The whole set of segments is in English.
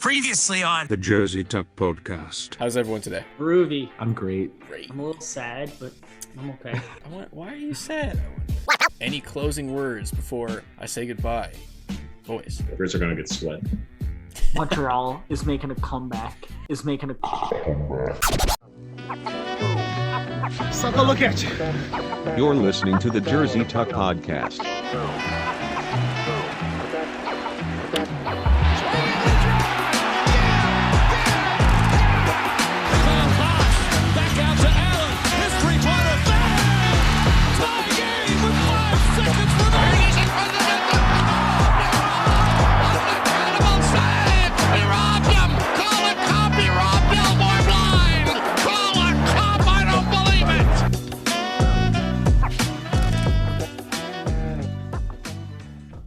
Previously on the Jersey Tuck Podcast. How's everyone today? Groovy. I'm great. I'm a little sad, but I'm okay. Why are you sad? Any closing words before I say goodbye? Boys. Birds are going to get sweat. Montreal is making a comeback. Suck a look at you. You're listening to the Jersey Tuck Podcast.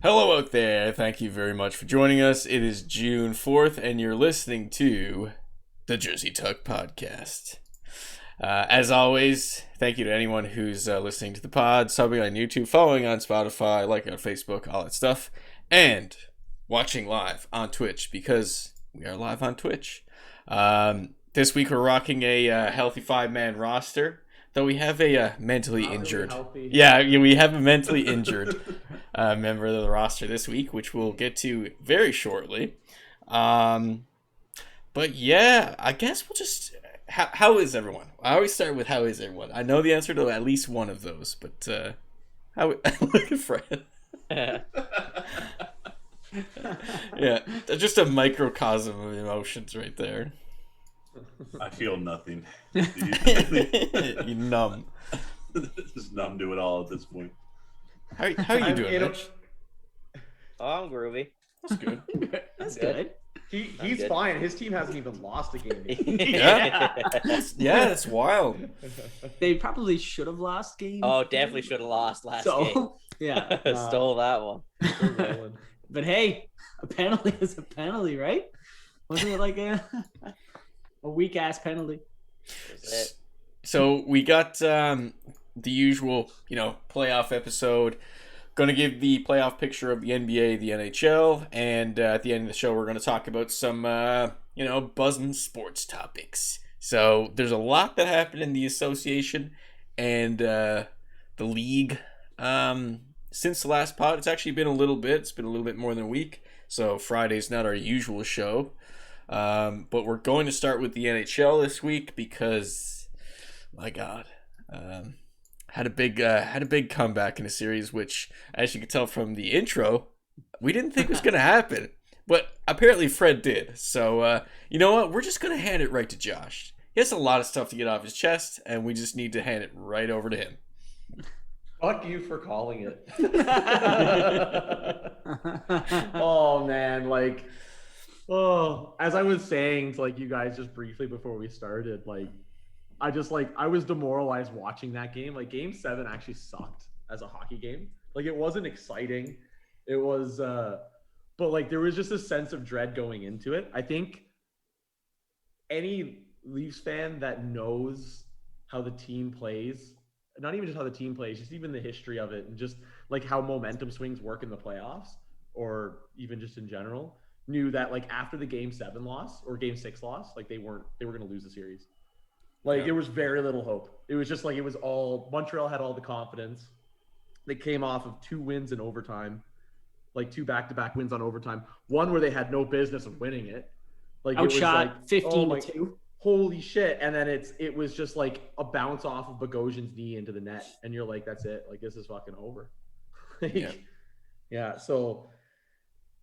Hello out there. Thank you very much for joining us. It is June 4th, and you're listening to the Jersey Tuck Podcast. As always, thank you to anyone who's listening to the pod, subbing on YouTube, following on Spotify, liking on Facebook, all that stuff, and watching live on Twitch, because we are live on Twitch. This week we're rocking a healthy 5-man roster. Though we have a mentally injured, we have a mentally injured member of the roster this week, which we'll get to very shortly. But yeah, I guess we'll just how is everyone? I always start with how is everyone. I know the answer to at least one of those, but how? Look at Fred. Yeah, just a microcosm of emotions right there. I feel nothing. You numb. Just numb to it all at this point. How are you doing, Mitch? Oh, I'm groovy. That's good. That's good. He's good. Fine. His team hasn't even lost a game. Yeah, that's wild. They probably should have lost game. Oh, definitely should have lost last game. Yeah. Stole that one. But hey, a penalty is a penalty, right? Wasn't it like a weak ass penalty? So we got the usual, playoff episode. Going to give the playoff picture of the NBA, the NHL, and at the end of the show, we're going to talk about some, buzzing sports topics. So there's a lot that happened in the association and the league since the last pod. It's actually been a little bit. It's been a little bit more than a week. So Friday's not our usual show. But we're going to start with the NHL this week because, my God, had a big comeback in a series, which, as you can tell from the intro, we didn't think was going to happen, but apparently Fred did. So you know what? We're just going to hand it right to Josh. He has a lot of stuff to get off his chest, and we just need to hand it right over to him. Fuck you for calling it. Oh man, as I was saying to you guys just briefly before we started, I was demoralized watching that game. Game 7 actually sucked as a hockey game. It wasn't exciting. It was but there was just a sense of dread going into it. I think any Leafs fan that knows how the team plays, not even just how the team plays, just even the history of it, and just how momentum swings work in the playoffs, or even just in general, knew that after the Game 7 loss or Game 6 loss, they were going to lose the series. There was very little hope. It was just it was all Montreal had all the confidence. They came off of 2 wins in overtime, 2 back-to-back wins on overtime. One where they had no business of winning it. Outshot 15-2. Holy shit! And then it was just a bounce off of Bogosian's knee into the net, and you're that's it. This is fucking over. Yeah. So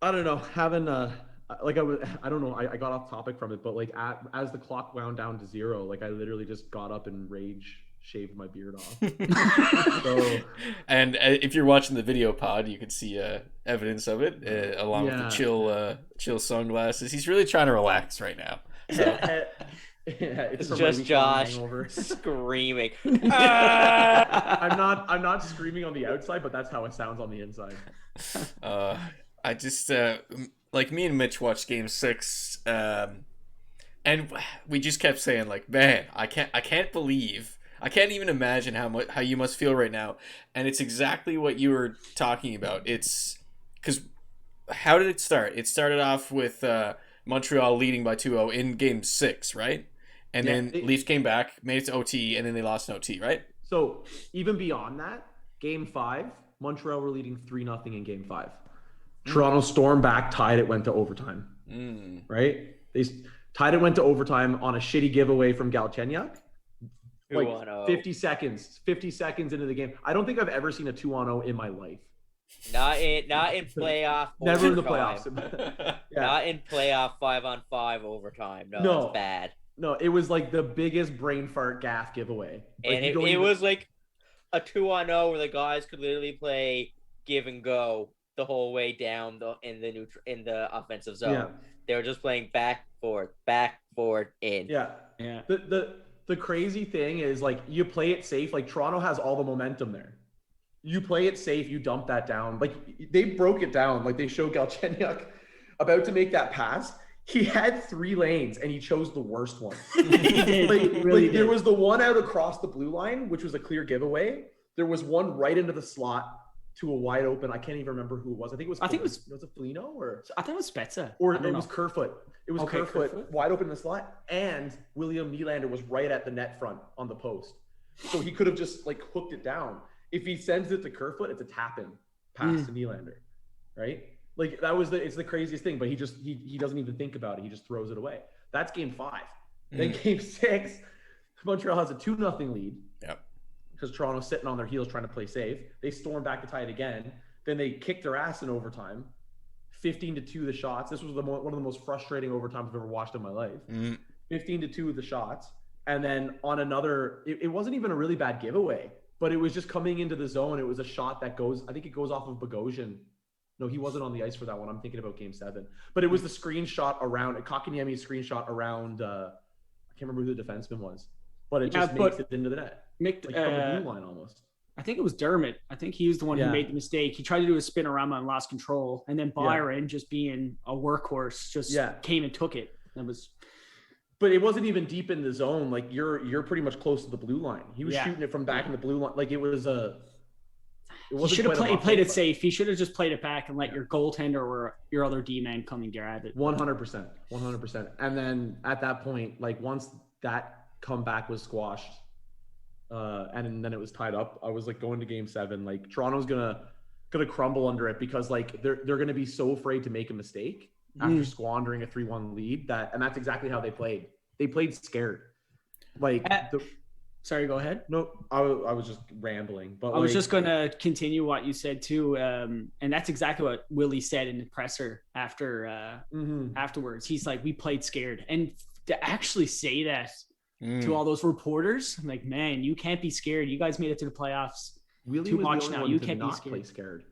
I don't know. Having I don't know. I got off topic from it, but as the clock wound down to 0, I literally just got up and rage shaved my beard off. And if you're watching the video pod, you can see evidence of it along with the chill sunglasses. He's really trying to relax right now. So. It's just Josh screaming. I'm not screaming on the outside, but that's how it sounds on the inside. I just me and Mitch watched Game 6, and we just kept saying man, I can't believe I can't even imagine how you must feel right now. And it's exactly what you were talking about. It's because how did it start? It started off with Montreal leading by 2-0 in Game 6, right? And then Leafs came back, made it to OT, and then they lost in OT, right? So even beyond that, Game 5, Montreal were leading 3-0 in Game 5. Toronto stormed back, tied it, went to overtime. Right? They tied it, went to overtime on a shitty giveaway from Galchenyuk. Like 50 seconds into the game. I don't think I've ever seen a 2-0 in my life. Not in playoff. Never in the overtime. playoffs. Not in playoff 5-on-5 overtime. No, that's bad. No, it was like the biggest brain fart gaff giveaway. Like, and it was like a 2-on-0 where the guys could literally play give and go the whole way down in the offensive zone. Yeah. They were just playing back, forward, in. Yeah. The crazy thing is, like, you play it safe. Like, Toronto has all the momentum there. You play it safe, you dump that down. Like, they broke it down. Like, they showed Galchenyuk about to make that pass. He had 3 lanes, and he chose the worst one. There was the one out across the blue line, which was a clear giveaway. There was one right into the slot to a wide open. I can't even remember who it was. I think it was Foligno, or I thought it was Spezza. Or it was Kerfoot. It was Kerfoot wide open in the slot, and William Nylander was right at the net front on the post. So he could have just like hooked it down. If he sends it to Kerfoot, it's a tap-in pass to Nylander, right? Like it's the craziest thing, but he doesn't even think about it. He just throws it away. That's Game 5. Then Game 6, Montreal has a 2-0 lead. Yep. Because Toronto's sitting on their heels trying to play safe. They storm back to tie it again. Then they kick their ass in overtime. 15-2 the shots. This was one of the most frustrating overtimes I've ever watched in my life. 15-2 the shots. And then on another, it wasn't even a really bad giveaway, but it was just coming into the zone. It was a shot that goes, I think it goes off of Bogosian. No, he wasn't on the ice for that one. I'm thinking about Game 7. But it was the screenshot around, Kotkaniemi's screenshot around, I can't remember who the defenseman was. But it just makes it into the net. From the blue line almost. I think it was Dermott. I think he was the one who made the mistake. He tried to do a spinorama and lost control. And then Byron, just being a workhorse, just came and took it. But it wasn't even deep in the zone. Like you're pretty much close to the blue line. He was shooting it from back in the blue line. Like it was he should have played it safe. He should have just played it back and let your goaltender or your other D-man come and grab it. 100%. And then at that point, like once that comeback was squashed, and then it was tied up, I was like going to Game 7. Like Toronto's gonna crumble under it because like they're gonna be so afraid to make a mistake after squandering a 3-1 lead and that's exactly how they played. They played scared. Like sorry, go ahead. No, I was just rambling. But I was just going to continue what you said too, and that's exactly what Willie said in the presser afterwards. He's like, we played scared, and to actually say that to all those reporters, I'm like, man, you can't be scared. You guys made it to the playoffs too much now. You can't be scared.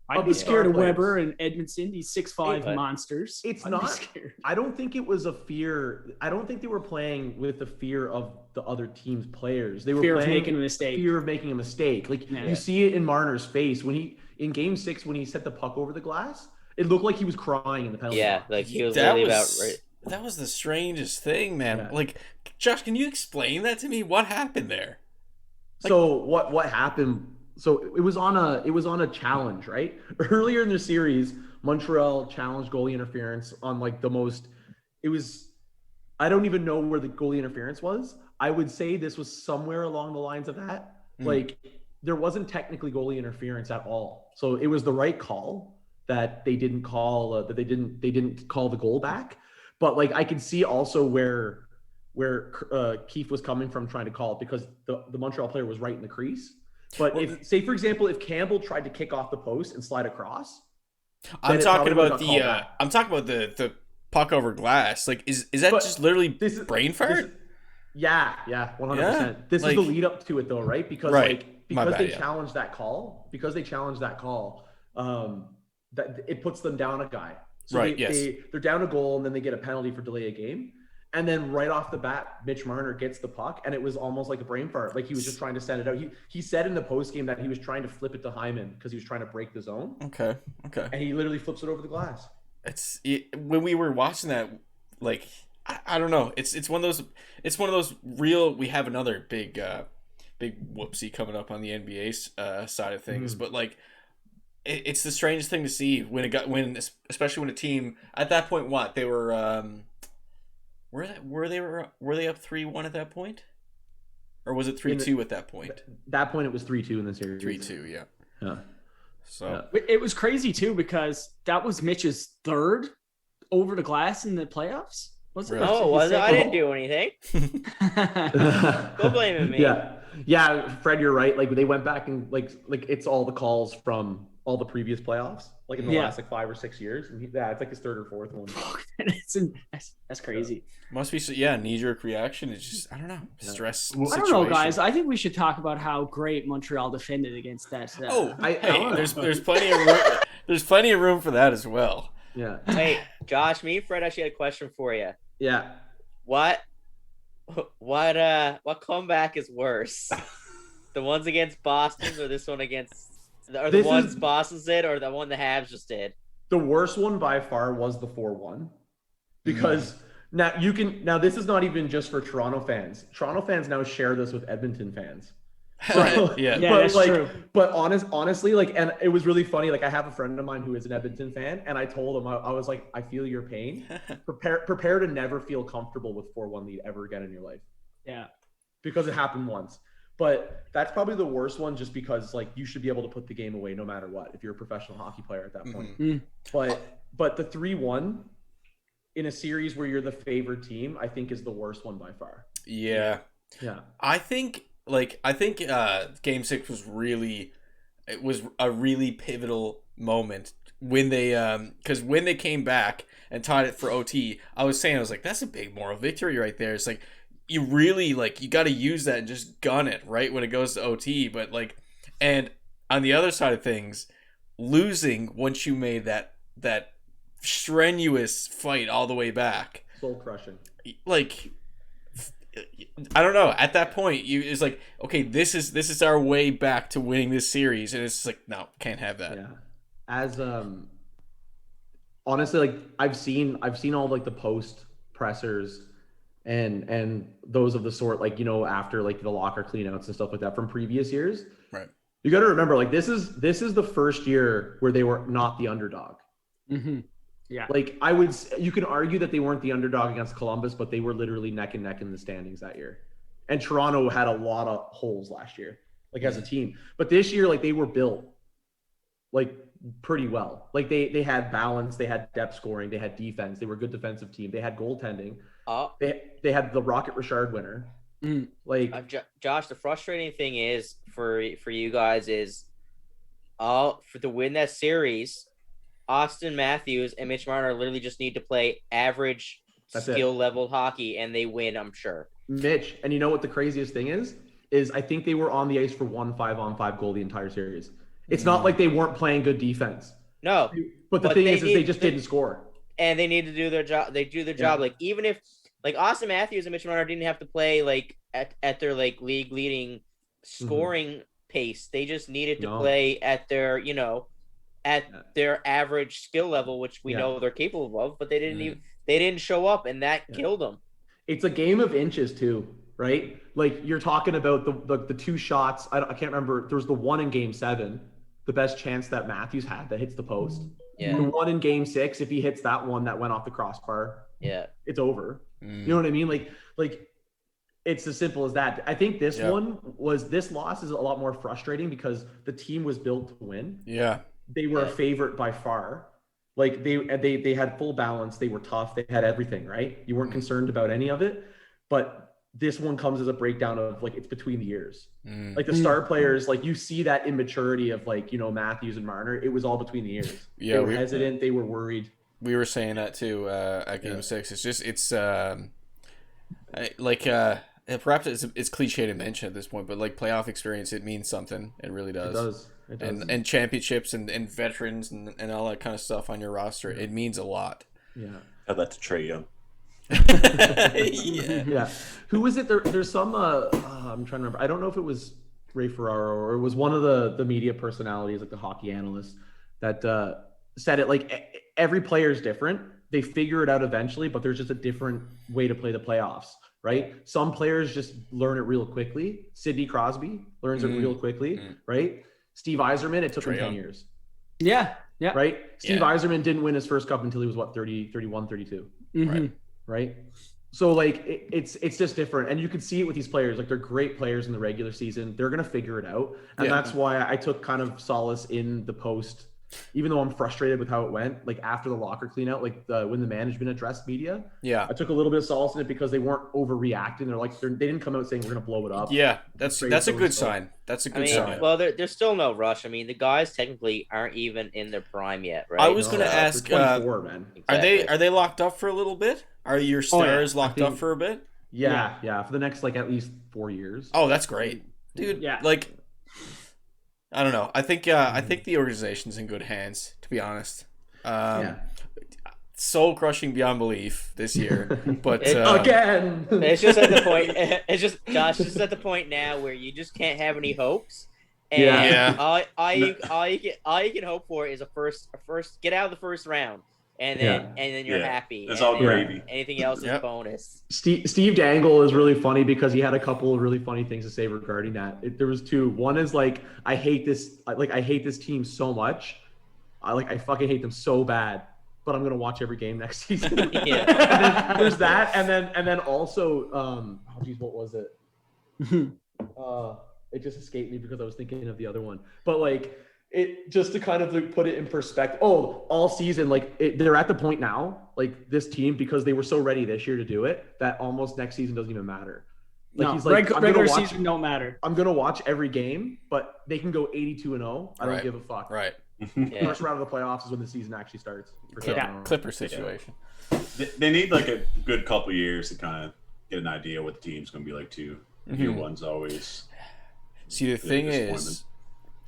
I'd be scared of Weber and Edmondson, these 6'5" monsters. It's not. I don't think it was a fear. I don't think they were playing with the fear of the other team's players. They were fear of making a mistake. Fear of making a mistake. Like you see it in Marner's face when in Game 6 when he set the puck over the glass. It looked like he was crying in the penalty. Yeah, like he was really about right. That was the strangest thing, man. Yeah. Like, Josh, can you explain that to me? What happened there? Like, so what happened? So it was on a challenge, right? Earlier in the series, Montreal challenged goalie interference on like the most. It was, I don't even know where the goalie interference was. I would say this was somewhere along the lines of that. Like there wasn't technically goalie interference at all. So it was the right call that they didn't call they didn't call the goal back. But like I could see also where Keefe was coming from trying to call it because the Montreal player was right in the crease. But for example, if Campbell tried to kick off the post and slide across, I'm talking about the puck over glass. Like, is that just literally brain fart? Yeah, 100%. This is the lead up to it though, right? Because they challenged that call, that it puts them down a guy. So they're down a goal and then they get a penalty for delay a game. And then right off the bat, Mitch Marner gets the puck, and it was almost like a brain fart. Like he was just trying to set it out. He said in the post game that he was trying to flip it to Hyman because he was trying to break the zone. Okay. And he literally flips it over the glass. When we were watching that, like I don't know. It's one of those real. We have another big whoopsie coming up on the NBA side of things, but like it's the strangest thing to see especially when a team at that point, they were were they up 3-1 at that point, or was it 3-2 at that point? That point it was 3-2 in the series. 3-2, yeah. Yeah. So it was crazy too, because that was Mitch's third over the glass in the playoffs. Was it? Really? No, was it? I didn't do anything. Go blaming me. Yeah, Fred, you're right. Like they went back and like it's all the calls from all the previous playoffs, like in the last like 5 or 6 years. And it's like his third or fourth one. That's crazy. Must be knee-jerk reaction. It's just I don't know, stress. Situation. I don't know, guys. I think we should talk about how great Montreal defended against that. There's plenty of room. There's plenty of room for that as well. Yeah. Hey, Josh, me and Fred actually had a question for you. Yeah. What comeback is worse? The ones against Boston, or this one against, or the ones Boston did, or the one the Habs just did? The worst one by far was the 4-1, because now this is not even just for Toronto fans. Toronto fans now share this with Edmonton fans. Right. Yeah. But that's true. But honestly, like, and it was really funny. Like, I have a friend of mine who is an Edmonton fan, and I told him, I was like, I feel your pain. Prepare to never feel comfortable with 4-1 lead ever again in your life. Yeah. Because it happened once. But that's probably the worst one, just because like you should be able to put the game away no matter what if you're a professional hockey player at that point. Mm-hmm. But the 3-1 in a series where you're the favored team, I think is the worst one by far. Yeah. I think Game 6 was a really pivotal moment when they because when they came back and tied it for OT. I was like, that's a big moral victory right there. It's like, you really you got to use that and just gun it right when it goes to OT. But and on the other side of things, losing once you made that strenuous fight all the way back, soul crushing. I don't know. At that point, it's like, okay, this is our way back to winning this series, and it's like, no, can't have that. Yeah. As honestly, I've seen all the post pressers and those of the sort after the locker cleanouts and stuff like that from previous years. Right. You got to remember, this is the first year where they were not the underdog. Mm-hmm. Yeah. You can argue that they weren't the underdog against Columbus, but they were literally neck and neck in the standings that year. And Toronto had a lot of holes last year, as a team. But this year, they were built pretty well. They had balance, they had depth scoring, they had defense, they were a good defensive team, they had goaltending. They had the Rocket Richard winner. Josh, the frustrating thing is for you guys is to win that series, Austin Matthews and Mitch Marner literally just need to play average skill level hockey and they win, I'm sure. Mitch, and you know what the craziest thing is I think they were on the ice for 1 5-on-5 goal the entire series. It's not like they weren't playing good defense. No. But the thing is they just didn't score. And they need to do their job. They do their job. Even if Austin Matthews and Mitch Marner didn't have to play at their league leading scoring pace. They just needed to play at their their average skill level, which we know they're capable of, but they didn't they didn't show up, and that killed them. It's a game of inches too, right? You're talking about the two shots. I can't remember. There was the one in Game 7, the best chance that Matthews had that hits the post. Yeah. The one in Game 6, if he hits that one that went off the crossbar, it's over. You know what I mean? It's as simple as that. I think this loss is a lot more frustrating because the team was built to win. Yeah. They were a favorite by far. They had full balance. They were tough. They had everything, right? You weren't concerned about any of it. But this one comes as a breakdown of it's between the ears. The star players, you see that immaturity of Matthews and Marner. It was all between the ears. Yeah, they were hesitant. They were worried. We were saying that too at Game 6. It's just perhaps it's cliche to mention at this point, but playoff experience, it means something. It really does. It does. And championships and veterans and all that kind of stuff on your roster, it means a lot. Yeah. Tell that to Trey Young. Yeah. Who was it? There's some I'm trying to remember. I don't know if it was Ray Ferraro or it was one of the media personalities, the hockey analyst, that said it every player is different. They figure it out eventually, but there's just a different way to play the playoffs, right? Some players just learn it real quickly. Sidney Crosby learns it real quickly, right? Steve Yzerman, it took him 10 years. Yeah. Yeah. Right? Steve Yeah. Yzerman didn't win his first cup until he was 30, 31, 32. Mhm. Right? So like it's just different, and you can see it with these players. Like they're great players in the regular season. They're gonna figure it out, and that's why I took kind of solace in the post, even though I'm frustrated with how it went. Like after the locker clean out, like when the management addressed media, I took a little bit of solace in it because they weren't overreacting. They didn't come out saying we're gonna blow it up. Yeah, that's a good sign. That's a good sign. Well, there's still no rush. I mean, the guys technically aren't even in their prime yet, right? I was gonna ask, 24, man. Exactly. Are they locked up for a little bit? Are your stars locked up for a bit? Yeah, for the next like at least 4 years. Oh, that's great, dude. Yeah. Like, I don't know. I think the organization's in good hands, to be honest. Soul crushing beyond belief this year, but again, it's just at the point. It's just Josh. Just at the point now where you just can't have any hopes. And all you can hope for is a first get out of the first round. And then you're happy. It's all gravy. Anything else is bonus. Steve Dangle is really funny because he had a couple of really funny things to say regarding that. There was two. One is like, I hate this team so much. I fucking hate them so bad, but I'm gonna watch every game next season. And then there's that, and then also, what was it? It just escaped me because I was thinking of the other one. But like, it just to kind of like put it in perspective. All season, like they're at the point now, like this team, because they were so ready this year to do it, that almost next season doesn't even matter. Like he's like, regular season don't matter. I'm gonna watch every game, but they can go 82-0. I don't give a fuck. Right. First round of the playoffs is when the season actually starts. Clipper situation. They need like a good couple years to kind of get an idea what the team's gonna be like too. Year one's always. See, the thing is,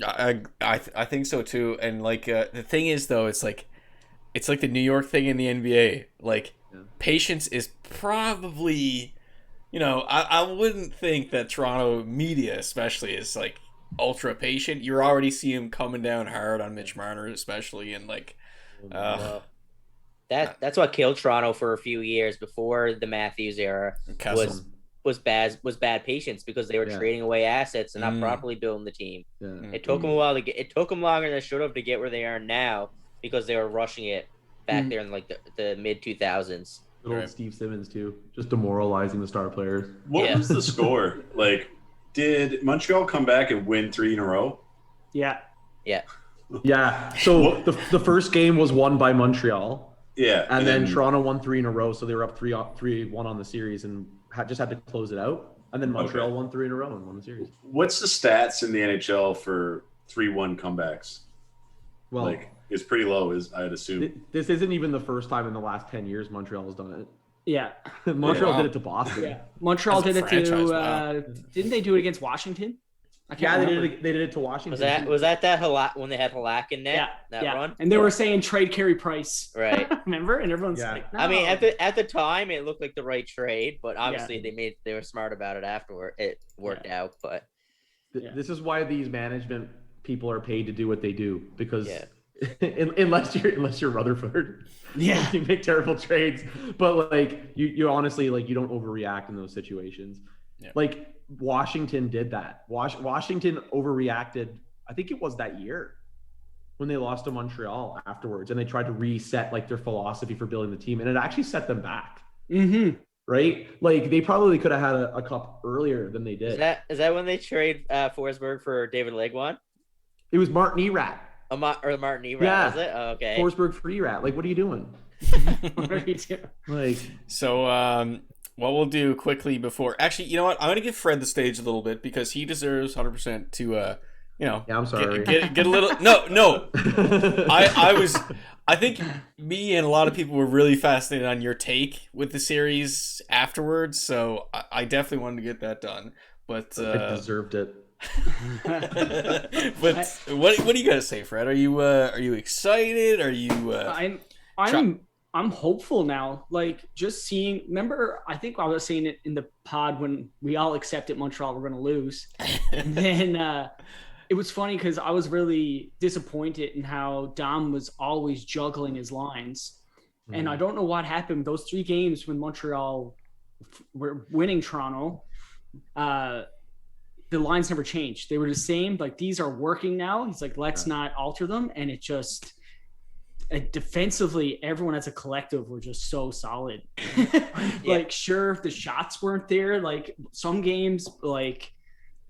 I think so too. And like the thing is though, it's like the New York thing in the NBA. Like patience is probably, I wouldn't think that Toronto media especially is like ultra patient. You already see him coming down hard on Mitch Marner especially, and like that's what killed Toronto for a few years before the Matthews era. Was bad patience because they were trading away assets and not properly building the team. It took them a while to get. It took them longer than it should have to get where they are now because they were rushing it back there in like the mid 2000s. Good old Steve Simmons too, just demoralizing the star players. What was the score? Like, did Montreal come back and win 3 in a row? Yeah. So the first game was won by Montreal. Yeah, and then Toronto won 3 in a row, so they were up 3-1 on the series and just had to close it out. And then Montreal won 3 in a row and won the series. What's the stats in the NHL for 3-1 comebacks? Well, like it's pretty low, I'd assume. This isn't even the first time in the last 10 years Montreal has done it. Yeah. Montreal did it to Boston. Yeah. Montreal did it to didn't they do it against Washington? They did it to Washington. Was that when they had Halak in net? That run? And they were saying trade Carey Price. Right. Remember? And everyone's like, no. I mean, at the time it looked like the right trade, but obviously they were smart about it afterward. It worked out, but this is why these management people are paid to do what they do, because unless you're Rutherford, you make terrible trades. But like you honestly, like, you don't overreact in those situations. Like Washington did that. Washington overreacted. I think it was that year when they lost to Montreal afterwards, and they tried to reset like their philosophy for building the team, and it actually set them back. Right? Like they probably could have had a cup earlier than they did. Is that when they trade Forsberg for David Legwand? It was Martin Erat. Martin Erat, was it? Oh, okay. Forsberg for Erat. Like, what are you doing? What are you doing? Like, so what we'll do quickly before, actually, you know what? I'm going to give Fred the stage a little bit because he deserves 100% to, I'm sorry. Get a little. No. I think me and a lot of people were really fascinated on your take with the series afterwards, so I definitely wanted to get that done. But I deserved it. But what do you got to say, Fred? Are you excited? Are you? I'm hopeful now. Like, just seeing. Remember, I think I was saying it in the pod when we all accepted Montreal were going to lose, and then it was funny because I was really disappointed in how Dom was always juggling his lines, and I don't know what happened. Those 3 games when Montreal were winning Toronto, the lines never changed. They were the same. Like, these are working now. He's like, let's not alter them. And it just defensively, everyone as a collective were just so solid. Like, sure, the shots weren't there. Like, some games, like,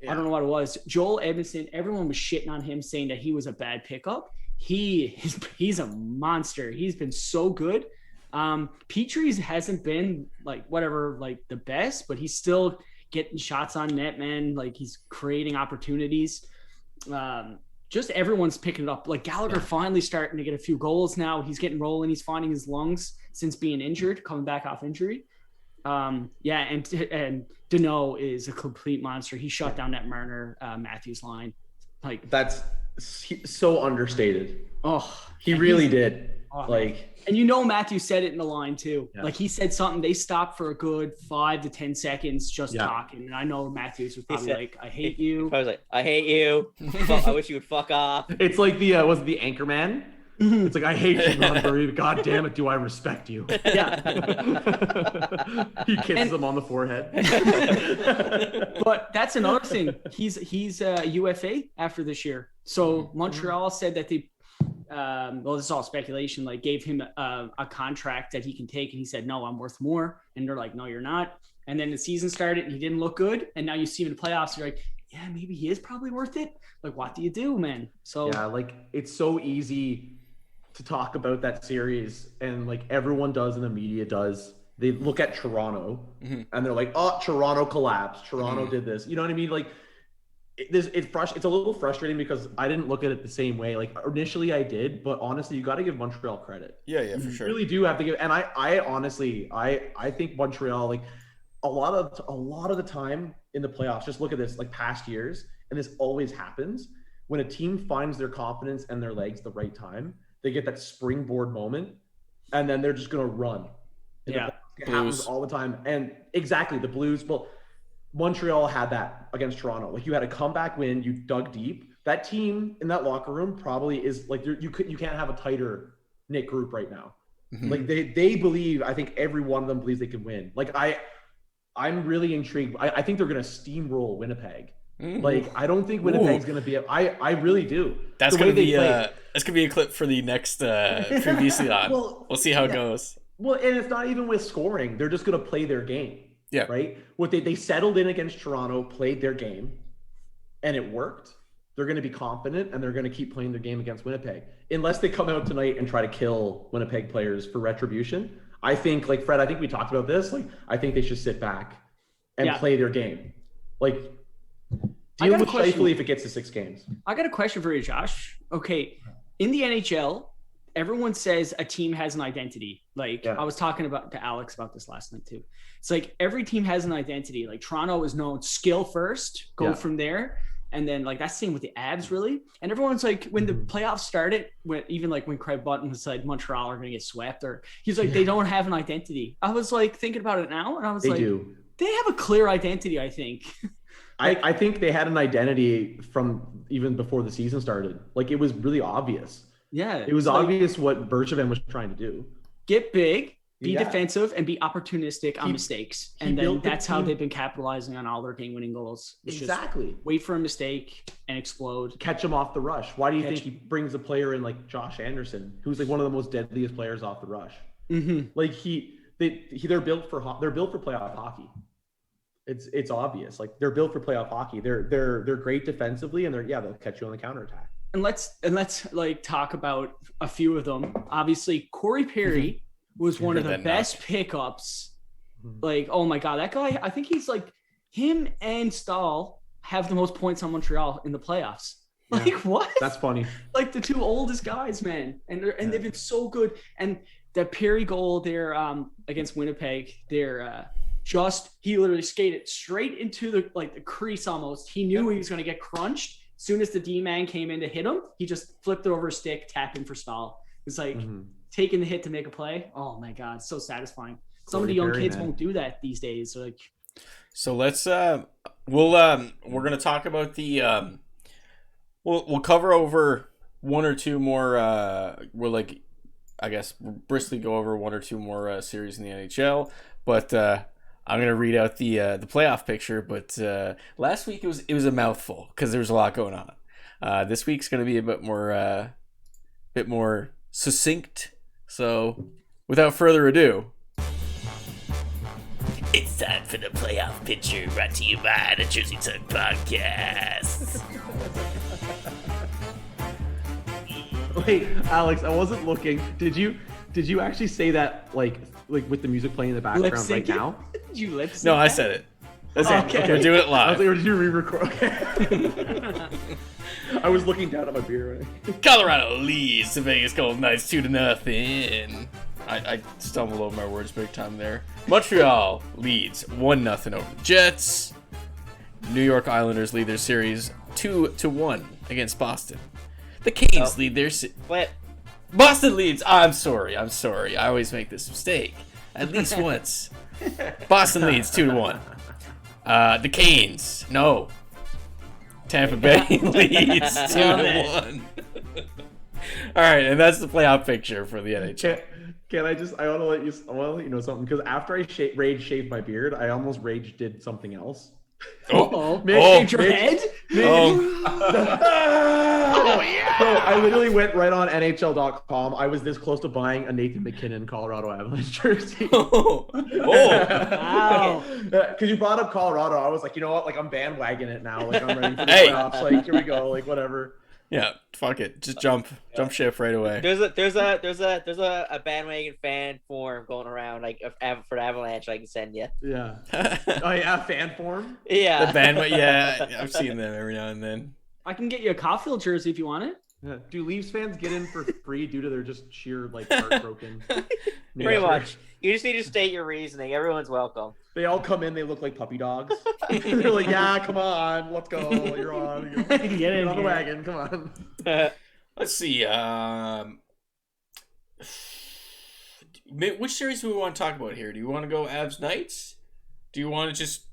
I don't know what it was. Joel Edmondson, everyone was shitting on him, saying that he was a bad pickup. He's a monster. He's been so good. Petry's hasn't been like whatever, like the best, but he's still getting shots on net, man. Like, he's creating opportunities. Just everyone's picking it up. Like, Gallagher finally starting to get a few goals now. He's getting rolling. He's finding his lungs since being injured, coming back off injury. And Deneau is a complete monster. He shut down that Marner Matthews line. Like, that's so understated. Oh, he really did. Like, and Matthews said it in the line too. Yeah. Like, he said something. They stopped for a good 5 to 10 seconds just talking. And I know Matthews was probably like, "I hate you." I was like, "I hate you. I wish you would fuck off." It's like the was it the Anchorman? It's like, "I hate you, Ron Burry. God damn it, do I respect you?" Yeah. He kisses him on the forehead. But that's another thing. He's UFA after this year. So Montreal said that they, well, this is all speculation, like, gave him a contract that he can take, and he said, "No, I'm worth more." And they're like, "No, you're not." And then the season started, and he didn't look good. And now you see him in the playoffs, you're like, yeah, maybe he is probably worth it. Like, what do you do, man? So yeah, like, it's so easy to talk about that series, and like everyone does and the media does. They look at Toronto and they're like, "Oh, Toronto collapsed. Toronto did this." You know what I mean? Like, it's a little frustrating because I didn't look at it the same way. Like, initially I did, but honestly, you got to give Montreal credit. Yeah, for sure. You really do have to give. And I honestly, I think Montreal, like, a lot of the time in the playoffs, just look at this, like, past years, and this always happens when a team finds their confidence and their legs the right time. They get that springboard moment, and then they're just going to run. It happens all the time. And exactly, the Blues. Well, Montreal had that against Toronto. Like, you had a comeback win. You dug deep. That team in that locker room probably is like, you can't have a tighter knit group right now. Like, they believe. I think every one of them believes they can win. Like, I'm really intrigued. I think they're going to steamroll Winnipeg. Like, I don't think Winnipeg's going to be. I really do. That's going to be a clip for the next previously on. We'll see how it goes. Well, and it's not even with scoring. They're just going to play their game. Yeah. Right. What they settled in against Toronto, played their game, and it worked. They're going to be confident, and they're going to keep playing their game against Winnipeg, unless they come out tonight and try to kill Winnipeg players for retribution. I think, like, Fred, I think we talked about this. Like, I think they should sit back and play their game. Like, deal with Scheifele if it gets to 6 games. I got a question for you, Josh. Okay, in the NHL, everyone says a team has an identity. Like, I was talking to Alex about this last night too. It's like every team has an identity. Like, Toronto is known skill first, go from there. And then, like, that's the same with the Habs, really. And everyone's like, when the playoffs started, even when Craig Button was like, Montreal are going to get swept, or he's like, they don't have an identity. I was like thinking about it now, and I was they have a clear identity, I think. Like, I think they had an identity from even before the season started. Like, it was really obvious. Yeah. It was obvious what Bergevin was trying to do. Get big, be defensive, and be opportunistic on mistakes. And then that's how they've been capitalizing on all their game-winning goals. It's exactly. Just wait for a mistake and explode. Catch them off the rush. Why do you think he brings a player in like Josh Anderson, who's like one of the most deadliest players off the rush? Like, they're built for playoff hockey. It's obvious. Like, they're built for playoff hockey. They're great defensively, and they'll catch you on the counterattack. And let's like talk about a few of them. Obviously, Cory Perry was one of the best pickups. Like, oh my God, that guy, I think he's like, him and Stahl have the most points on Montreal in the playoffs. Like, what? That's funny. Like, the two oldest guys, man. And they've been so good. And the Perry goal there against Winnipeg, he literally skated straight into the crease almost. He knew he was going to get crunched. As soon as the D-man came in to hit him, he just flipped it over a stick, tapping for Stahl. It's like taking the hit to make a play. Oh my God, so satisfying. Some of the young kids won't do that these days. So let's we're gonna talk about the we'll cover over one or two more briskly go over one or two more series in the NHL. But I'm gonna read out the playoff picture, but last week it was a mouthful because there was a lot going on. This week's gonna be a bit more succinct. So, without further ado, it's time for the playoff picture, brought to you by the Jersey Talk Podcast. Wait, Alex, I wasn't looking. Did you actually say that like with the music playing in the background right now? Did you lip sync? No, I said it. That's it. Okay. We're doing it I was live. like, did you re-record? Okay. I was looking down at my beer. Colorado leads the Vegas Golden Knights 2-0. I stumbled over my words big time there. Montreal leads 1-0 over the Jets. New York Islanders lead their series 2-1 against Boston. The Canes lead their Flip. Boston leads. I'm sorry. I always make this mistake at least once. Boston leads 2-1. The Canes. No. Tampa Bay leads 2-1. All right, and that's the playoff picture for the NHL. I want to let you know something, because after I rage shaved my beard, I almost rage did something else. Shaved your head? Oh yeah! Bro, I literally went right on NHL.com. I was this close to buying a Nathan McKinnon Colorado Avalanche jersey. Wow. Because you brought up Colorado, I was like, you know what? Like, I'm bandwagoning it now. Like, I'm ready for the playoffs. Like, here we go. Like, whatever. Yeah, fuck it. Just jump ship right away. There's a bandwagon fan form going around like for the Avalanche. I can send you. Yeah. Oh yeah, fan form. Yeah. The bandwagon. Yeah, I've seen them every now and then. I can get you a Caulfield jersey if you want it. Yeah. Do Leafs fans get in for free due to their just sheer like heartbroken? Pretty much. You just need to state your reasoning. Everyone's welcome. They all come in. They look like puppy dogs. They're like, yeah, come on, let's go. You're on. Get on the wagon. Come on. Let's see. Which series do we want to talk about here? Do you want to go Avs Knights? Do you want to just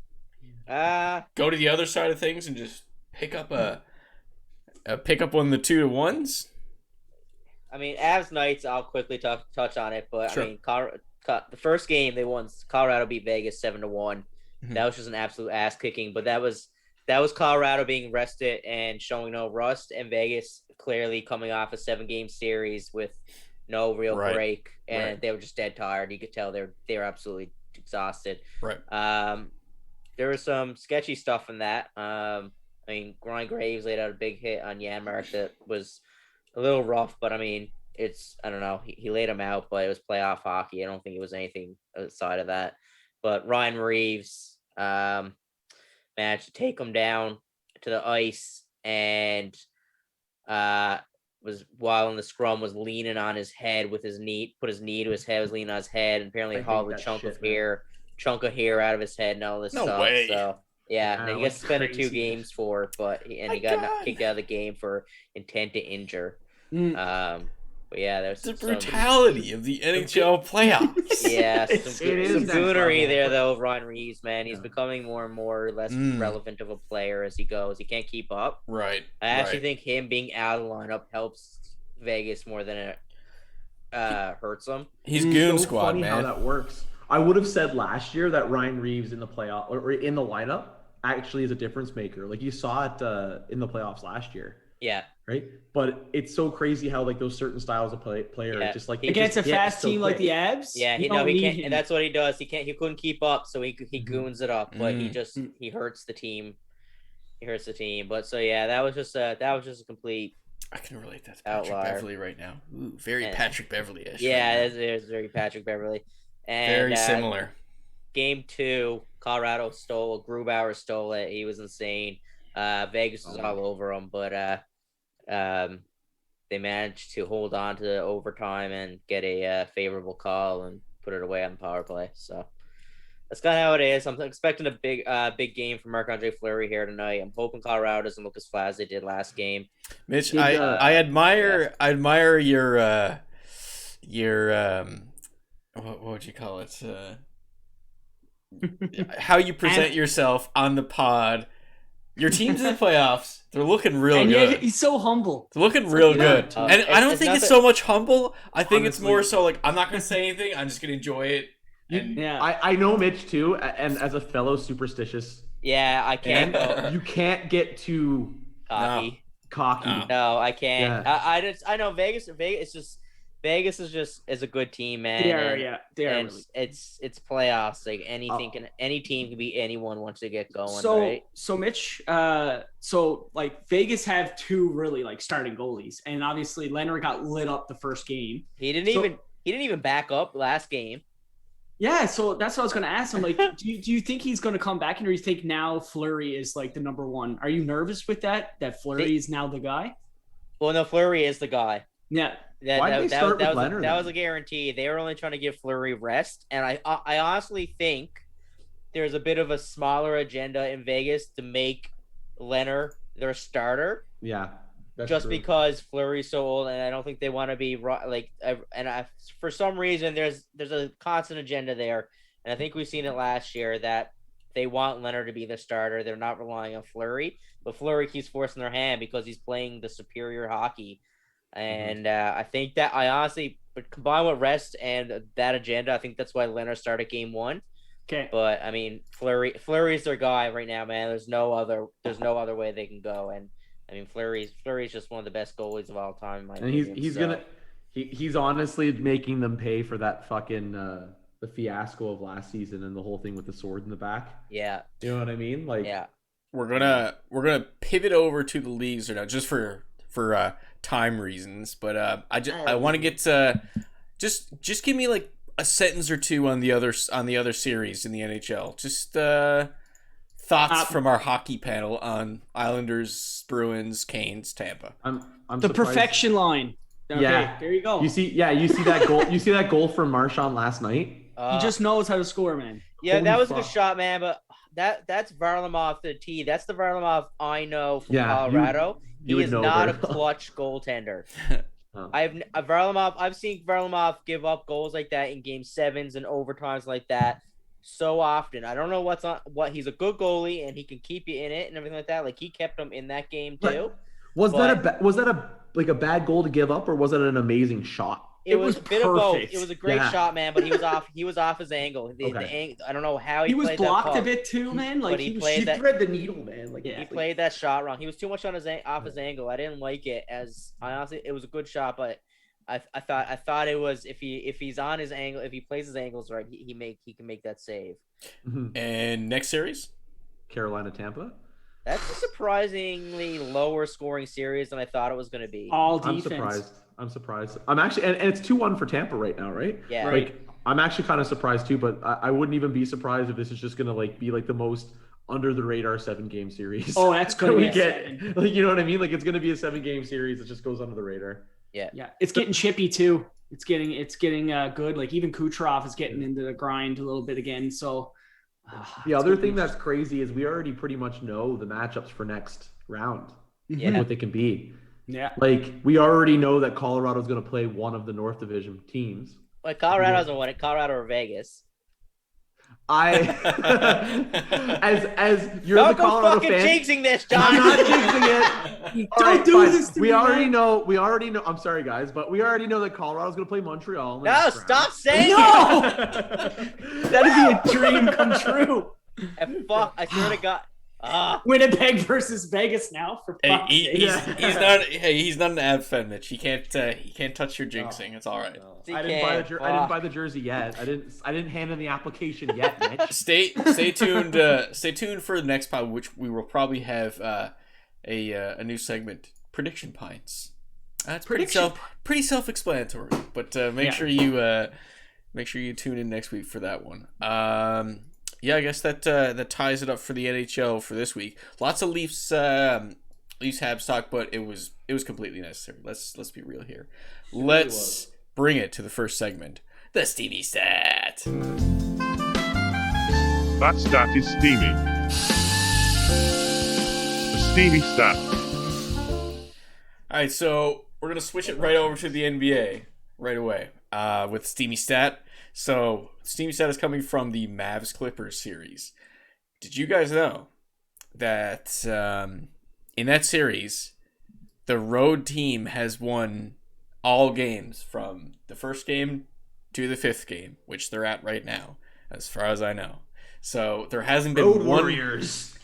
go to the other side of things and just pick up one of the 2-1s? I mean, Avs Knights. I'll quickly touch on it, but sure. I mean, the first game they won. Colorado beat Vegas 7-1. Mm-hmm. That was just an absolute ass kicking. But that was Colorado being rested and showing no rust, and Vegas clearly coming off a 7-game series with no real break, and they were just dead tired. You could tell they're absolutely exhausted. Right. There was some sketchy stuff in that. I mean, Ryan Graves laid out a big hit on Janmark that was a little rough, but I mean, I don't know. He laid him out, but it was playoff hockey. I don't think it was anything outside of that. But Ryan Reeves managed to take him down to the ice, and was while in the scrum was leaning on his head with his knee, put his knee to his head, was leaning on his head, and apparently hauled a chunk of hair out of his head and all this stuff. Way. So yeah, and he gets suspended 2 games for it, but he got kicked out of the game for intent to injure. But yeah, there's the brutality of the NHL playoffs. Yeah, some is goonery there though of Ryan Reeves, man. He's becoming more and more less relevant of a player as he goes. He can't keep up. Right. I actually think him being out of the lineup helps Vegas more than it hurts them. He's goon so squad, funny man. How that works. I would have said last year that Ryan Reeves in the playoff or in the lineup actually is a difference maker. Like you saw it in the playoffs last year. Yeah. Right. But it's so crazy how like those certain styles of player just like against a fast team like the Abs. Yeah, he can't, and that's what he does. He couldn't keep up, so he goons it up, but he hurts the team. He hurts the team. But so yeah, that was just a complete. I can relate that to Patrick Beverley right now. Ooh, very Patrick Beverley-ish. Yeah, it's very Patrick Beverley. And, very similar. Game 2, Colorado Grubauer stole it. He was insane. Vegas was all over him, but they managed to hold on to overtime and get a favorable call and put it away on the power play. So that's kind of how it is. I'm expecting a big game from Marc-Andre Fleury here tonight. I'm hoping Colorado doesn't look as flat as they did last game. Mitch, I admire your what would you call it? How you present yourself on the pod. Your team's in the playoffs. They're looking real good. He's so humble. They're looking real good. And I don't think it's so much humble. I think honestly, it's more so like, I'm not going to say anything. I'm just going to enjoy it. I know Mitch too, and as a fellow superstitious, Yeah, I can't go you can't get too cocky. cocky. No, I can't. Yeah. I know Vegas. Vegas is a good team, man. They are, and, they are. And really. it's playoffs. Like any team can beat anyone once they get going. So right? so Mitch, so like Vegas have two really like starting goalies, and obviously Leonard got lit up the first game. He didn't even back up last game. Yeah, so that's what I was going to ask him. Like, do you think he's going to come back, and or you think now Fleury is like the number one? Are you nervous with that Fleury is now the guy? Well, no, Fleury is the guy. Yeah. Why did they start with Leonard? That was a guarantee. They were only trying to give Fleury rest, and I honestly think there's a bit of a smaller agenda in Vegas to make Leonard their starter. Yeah. Just because Fleury's so old, and I don't think they want to be like. For some reason, there's a constant agenda there, and I think we've seen it last year that they want Leonard to be the starter. They're not relying on Fleury, but Fleury keeps forcing their hand because he's playing the superior hockey, and I think that I honestly, but combined with rest and that agenda, I think that's why Leonard started game one. Okay, but I mean, Fleury's their guy right now, man. There's no other way they can go, and. I mean, Fleury's just one of the best goalies of all time. In my opinion, he's honestly making them pay for that fucking the fiasco of last season and the whole thing with the sword in the back. Yeah, you know what I mean. Like, yeah, we're gonna pivot over to the leagues right now, just for time reasons. But I want to get just give me like a sentence or two on the other series in the NHL. Just thoughts from our hockey panel on Islanders, Bruins, Canes, Tampa. I'm the surprised. Perfection line. Okay, yeah, there you go. You see that goal. You see that goal from Marchand last night. He just knows how to score, man. Yeah, Holy that was fuck. a good shot, man. But that's Varlamov to the T. That's the Varlamov I know from Yeah, Colorado. you He would is know not a very well. clutch goaltender. Oh. I've seen Varlamov give up goals like that in game sevens and overtimes like that so often. I don't know what he's a good goalie and he can keep you in it and everything like that. Like he kept them in that game too. Was that a bad goal to give up, or was it an amazing shot? It was a bit of both. It was a great Yeah. shot, man, but he was off his angle. I don't know how he was played blocked that a bit too, man. Like but he played that. thread the needle, man. Like, He played that shot wrong. He was too much on off his angle. I didn't like it. It was a good shot, but I thought it was if he's on his angle, if he plays his angles right, he can make that save. Mhm. And next series, Carolina, Tampa. That's a surprisingly lower scoring series than I thought it was going to be. All defense. I'm surprised. I'm actually, and it's 2-1 for Tampa right now, right? Yeah. Like, I'm actually kind of surprised too, but I wouldn't even be surprised if this is just gonna like be like the most under the radar 7-game series. Oh, that's gonna be get. Like, you know what I mean? Like, it's gonna be a 7-game series that just goes under the radar. Yeah. Yeah, it's getting chippy too. It's getting good. Like even Kucherov is getting into the grind a little bit again. So the other thing that's crazy is we already pretty much know the matchups for next round. Yeah. Like what they can be. Yeah. Like we already know that Colorado's going to play one of the North Division teams. Like Colorado doesn't want it. Colorado or Vegas. As you're Don't the Colorado fucking fan, jinxing this, John. I'm not jinxing it. Don't do this to we me, already man. know. We already know. I'm sorry, guys, but we already know that Colorado's going to play Montreal. In the No, next stop round. saying No! it. That'd be a dream come true. And fuck, I swear to God. Winnipeg versus Vegas now for fuck's sake. He's not an ab fan, Mitch. He can't touch your jinxing. It's all right. I didn't buy the jersey yet. I didn't hand in the application yet, Mitch. Stay tuned. Stay tuned for the next pod, which we will probably have a new segment, prediction pints. It's pretty self-explanatory, but make sure you tune in next week for that one. Yeah, I guess that ties it up for the NHL for this week. Lots of Leafs Habs talk, but it was completely necessary. Let's be real here. Let's bring it to the first segment, the Steamy Stat. That stat is steamy. The Steamy Stat. All right, so we're gonna switch it right over to the NBA right away with Steamy Stat. So, Steamy Stat is coming from the Mavs Clippers series. Did you guys know that in that series, the road team has won all games from the first game to the 5th game, which they're at right now, as far as I know. So there hasn't been Road one... Warriors.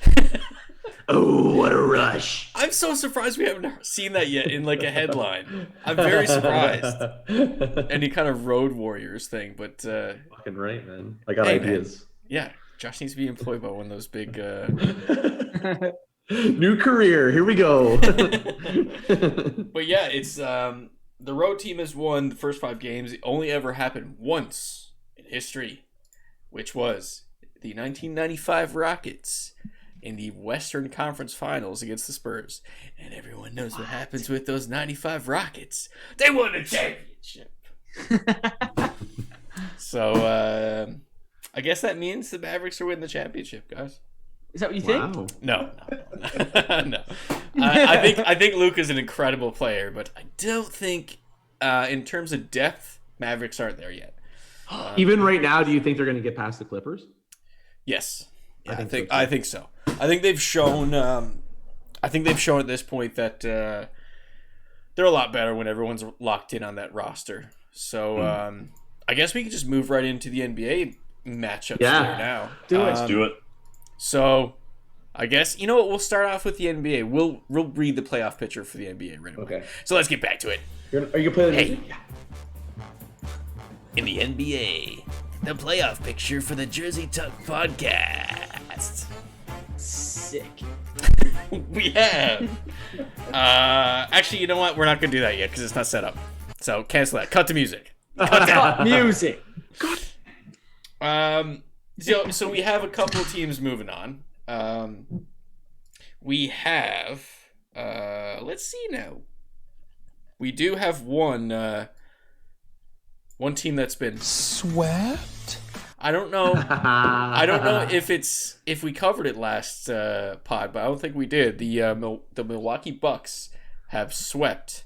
Oh, what a rush. I'm so surprised we haven't seen that yet in like a headline. I'm very surprised. Any kind of Road Warriors thing, but fucking right, man. I got hey, ideas. Man. Yeah, Josh needs to be employed by one of those big new career. Here we go. But yeah, it's the road team has won the first 5 games. It only ever happened once in history, which was the 1995 Rockets in the Western Conference Finals against the Spurs. And everyone knows what happens with those 95 Rockets. They won a championship. So, I guess that means the Mavericks are winning the championship, guys. Is that what you think? Wow. No. No. I think Luka's an incredible player, but I don't think, in terms of depth, Mavericks aren't there yet. Even right now, do you think they're going to get past the Clippers? Yes. Yeah, I think so. I think they've shown. I think they've shown at this point that they're a lot better when everyone's locked in on that roster. So I guess we can just move right into the NBA matchups there now. Let's do it. So I guess you know what? We'll start off with the NBA. We'll read the playoff picture for the NBA right away. Okay. So let's get back to it. Are you going to play the music? Yeah. In the NBA, the playoff picture for the Jersey Tuck podcast. Sick. We have. Actually, you know what? We're not gonna do that yet because it's not set up. So cancel that. Cut the music. Cut that. Music. So we have a couple teams moving on. We have. Let's see now. We do have one team that's been Swept? I don't know. I don't know if we covered it last pod, but I don't think we did. The Milwaukee Bucks have swept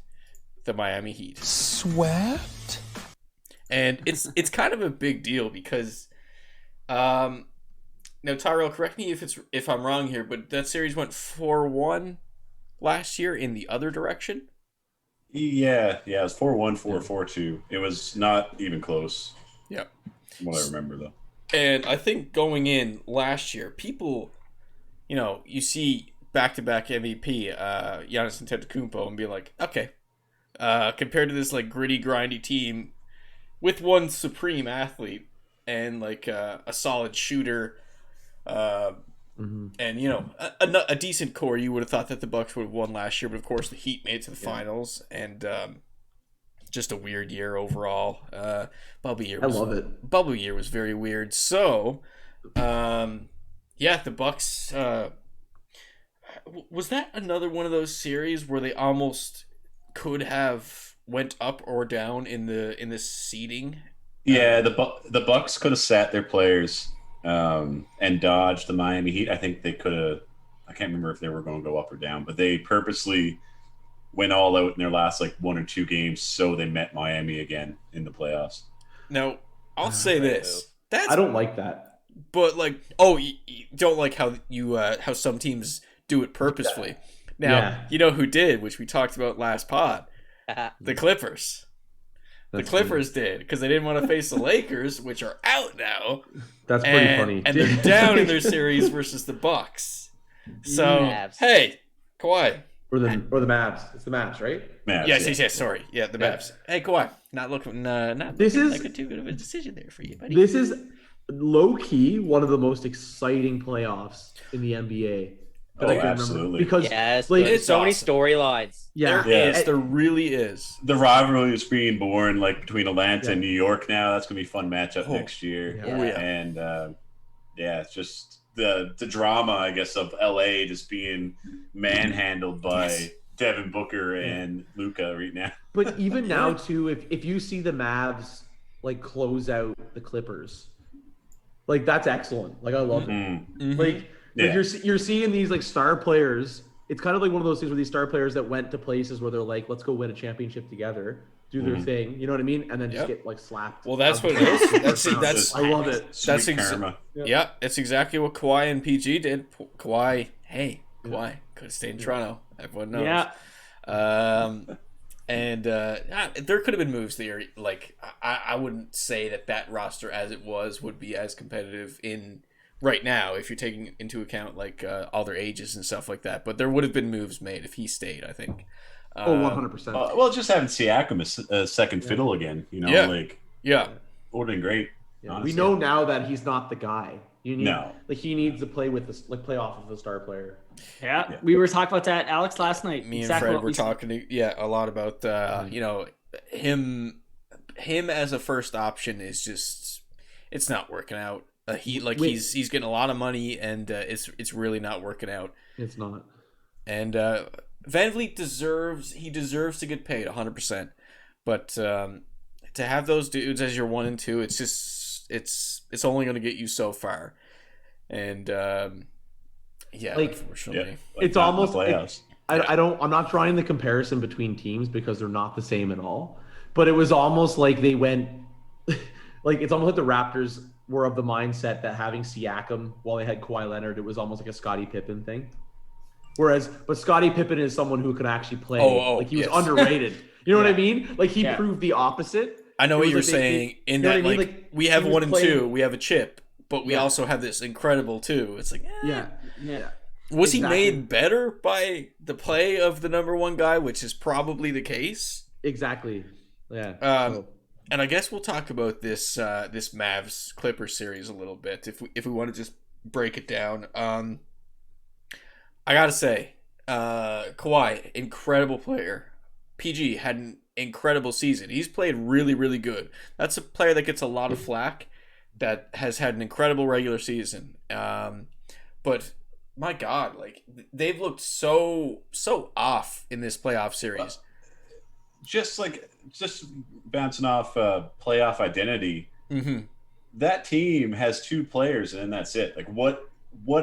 the Miami Heat. Swept? And it's kind of a big deal because now Tyrell, correct me if I'm wrong here, but that series went 4-1 last year in the other direction. Yeah, it was 4-1, 4-4-2. It was not even close. Yeah. From what I remember, though. And I think going in last year, people, you see back-to-back MVP, Giannis Antetokounmpo, and be like, okay, compared to this like gritty, grindy team with one supreme athlete and like a solid shooter, and a decent core, you would have thought that the Bucks would have won last year, but of course the Heat made it to the finals, and just a weird year overall. Bubble year. I love it. Bubble year was very weird. So, the Bucks. Was that another one of those series where they almost could have went up or down in the seeding? Yeah, the Bucks could have sat their players and dodged the Miami Heat. I think they could have. I can't remember if they were going to go up or down, but they purposely went all out in their last like 1 or 2 games, so they met Miami again in the playoffs. Now, I'll say this: I don't like that. But like, you don't like how how some teams do it purposefully. Now, you know who did, which we talked about last pod, the Clippers. The Clippers did because they didn't want to face the Lakers, which are out now. That's pretty funny. And they're down in their series versus the Bucks. So hey, Kawhi. Or the Mavs. It's the Mavs, right? Mavs, yes. Sorry, the Mavs. Hey, Kawhi, not looking like too good of a decision there for you, buddy. This is low key one of the most exciting playoffs in the NBA. Absolutely. Because it's so many storylines. There really is. The rivalry is being born like between Atlanta and New York now. That's gonna be a fun matchup next year. And it's just the drama, I guess, of LA just being manhandled by Devin Booker and Luka right now. But even now too, if you see the Mavs like close out the Clippers, like that's excellent. Like I love it. Like you're seeing these like star players. It's kind of like one of those things where these star players that went to places where they're like, let's go win a championship together, do their thing. You know what I mean? And then just get like slapped. Well, that's what it is. That's I love it. That's it's exactly what Kawhi and PG did. Kawhi could have stayed in Toronto. Everyone knows. And there could have been moves there. Like I wouldn't say that roster as it was would be as competitive in right now if you're taking into account like all their ages and stuff like that. But there would have been moves made if he stayed, I think. 100%. Well, just having Siakam a second fiddle again, you know, like would have been great. Yeah. We know now that he's not the guy. You need, No. like he needs to play with this, like play off of the star player. Yeah, we were talking about that, Alex, last night. Me and Fred were talking a lot about you know, him as a first option is just it's not working out. He's getting a lot of money and it's really not working out. It's not. And Van Vliet deserves to get paid 100%. But to have those dudes as your 1 and 2, it's just it's only going to get you so far. And unfortunately, it's almost playoffs. I'm not trying the comparison between teams because they're not the same at all. But it was almost like they went like it's almost like the Raptors were of the mindset that having Siakam while they had Kawhi Leonard, it was almost like a Scottie Pippen thing. But Scottie Pippen is someone who could actually play. Like he was underrated. You know what I mean? Like he proved the opposite. I know what you're saying. We have 1 and 2, we have a chip, but we also have this incredible 2. It's like Was he made better by the play of the number 1 guy, which is probably the case? Exactly. Yeah. And I guess we'll talk about this this Mavs Clippers series a little bit if we want to just break it down. I gotta say, Kawhi, incredible player. PG had an incredible season. He's played really, really good. That's a player that gets a lot of flack, that has had an incredible regular season. But my God, like they've looked so off in this playoff series. Just bouncing off playoff identity. Mm-hmm. That team has 2 players, and that's it. Like what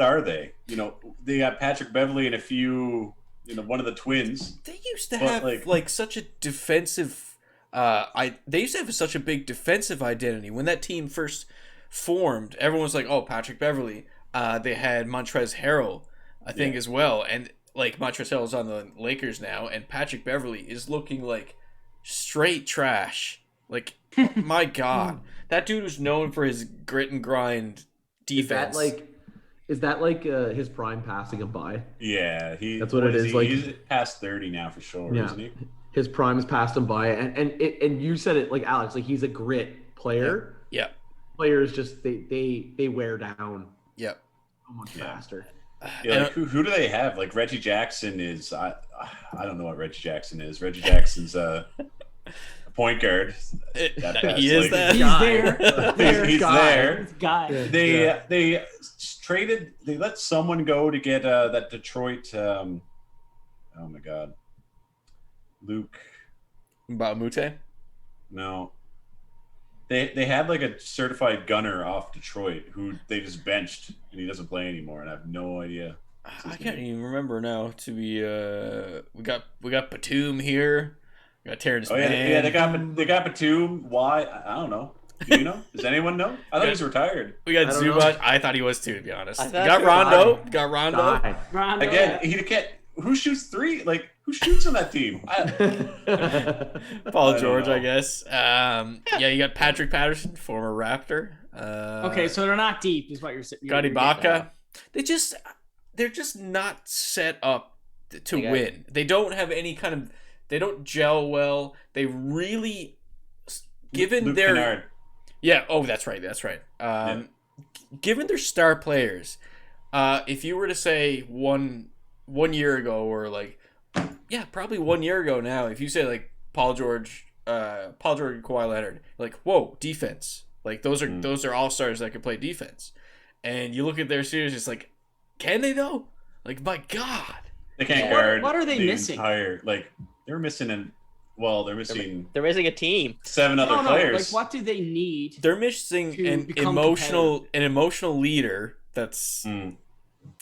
are they? You know, they got Patrick Beverley and a few, you know, one of the twins. They used to have like such a defensive they used to have such a big defensive identity. When that team first formed, everyone was like, "Oh, Patrick Beverley." They had Montrezl Harrell, I think, as well. And like Montrezl Harrell's on the Lakers now, and Patrick Beverley is looking like straight trash. Like, my God. That dude was known for his grit and grind defense. Is that like his prime passing him by? Yeah, that's what it is. Like he's past 30 now for sure, isn't he? His prime has passed him by, and you said it like Alex, like he's a grit player. Yeah. Players just they wear down. Yep. So much faster. Yeah, like who do they have? Like Reggie Jackson is I don't know what Reggie Jackson is. Reggie Jackson's a point guard. He is that. He's there. Guy. They traded. They let someone go to get that Detroit. Oh my God, Luke Baumute? No. They had like a certified gunner off Detroit who they just benched and he doesn't play anymore, and I have no idea. I can't even remember now. To be we got Batum here. We got Terrence Mann. Yeah, they got Batum. Why? I don't know. Do you know? Does anyone know? I thought he was retired. We got Zubac. I thought he was too, to be honest. We got Rondo. Rondo. Again, he can't. Who shoots 3? Like, who shoots on that team? Paul George, I guess. You got Patrick Patterson, former Raptor. Okay, so they're not deep, is what you're saying. Got Ibaka. They're just not set up to win. They don't have any kind of. They don't gel well. They really, given Luke their. Kennard. Yeah. Oh, that's right. Given their star players, if you were to say one year ago, or like, probably 1 year ago now, if you say like Paul George and Kawhi Leonard, like, whoa, defense, like those are all stars that can play defense, and you look at their series, it's like, can they though? Like, my God, they can't guard. What are they missing? They're missing They're missing a team. 7 other players. Like, what do they need? They're missing an emotional leader that's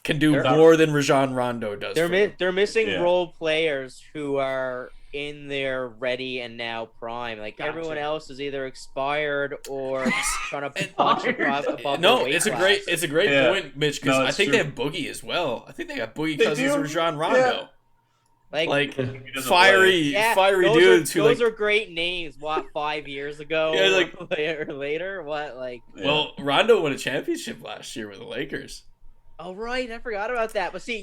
can do more than Rajon Rondo does. They're missing role players who are in their ready and now prime. Like everyone else is either expired or trying to punch above No, the weight it's a great point, Mitch. Because I think they have Boogie as well. I think they got Boogie because of Rajon Rondo. Like He doesn't fiery dudes who those are great names. What, 5 years ago? Yeah, like or later? What, like? Well, Rondo won a championship last year with the Lakers. Oh right, I forgot about that. But see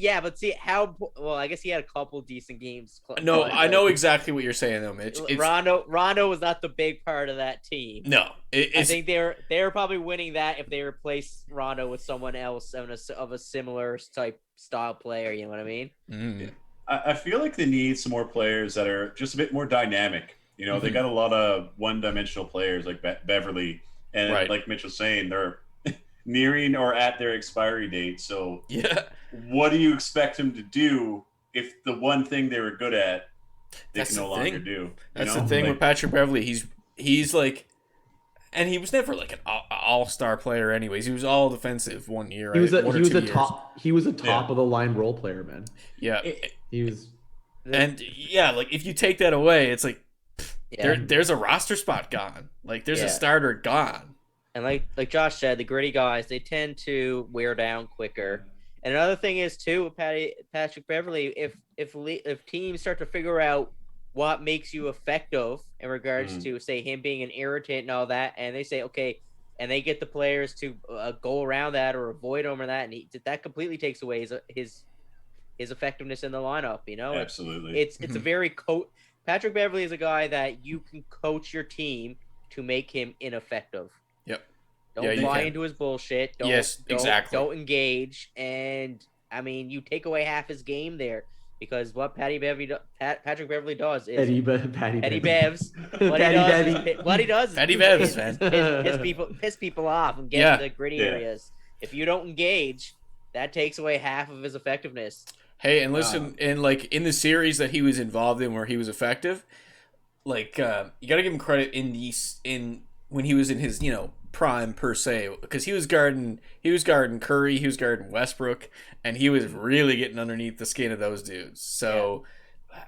how well. I guess he had a couple decent games. No, I know exactly what you're saying though, Mitch. Rondo was not the big part of that team. No, I think they were probably winning that if they replaced Rondo with someone else of a similar type style player. You know what I mean? Mm. I feel like they need some more players that are just a bit more dynamic. You know, they got a lot of one-dimensional players like Beverly, and like Mitch was saying, they're nearing or at their expiry date. So what do you expect him to do if the one thing they were good at they can no longer do? That's the thing with Patrick Beverly. He's like, and he was never like an all-star player anyways. He was all defensive 1 year. He was a top of the line role player, man. Yeah. He was. And yeah, like if you take that away, it's like there's a roster spot gone. Like there's a starter gone. And like Josh said, the gritty guys, they tend to wear down quicker. And another thing is too, with Patrick Beverly, if teams start to figure out what makes you effective in regards to, say, him being an irritant and all that, and they say, okay, and they get the players to go around that or avoid him or that, and that completely takes away his effectiveness in the lineup. You know, absolutely. It's a very Patrick Beverly is a guy that you can coach your team to make him ineffective. Yep. Don't buy into his bullshit. Exactly. Don't engage. And I mean, you take away half his game there because what Patrick Beverly does is Eddie Bevs. What he does is Patty Bevs, man. piss people off and get to the gritty areas. If you don't engage, that takes away half of his effectiveness. Hey, and listen, and like in the series that he was involved in where he was effective, like you got to give him credit in when he was in his, prime per se, because he was guarding Curry, he was guarding Westbrook, and he was really getting underneath the skin of those dudes. So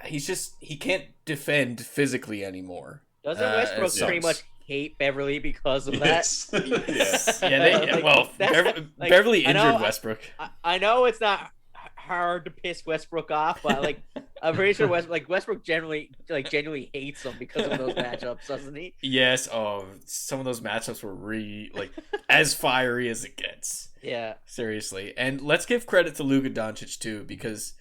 he can't defend physically anymore. Doesn't Westbrook pretty much hate Beverly because of that? Beverly injured Westbrook. I know it's not hard to piss Westbrook off, but like I'm pretty sure Westbrook genuinely hates him because of those matchups, doesn't he? Yes. Oh, some of those matchups were as fiery as it gets. Yeah. Seriously, and let's give credit to Luka Doncic too, because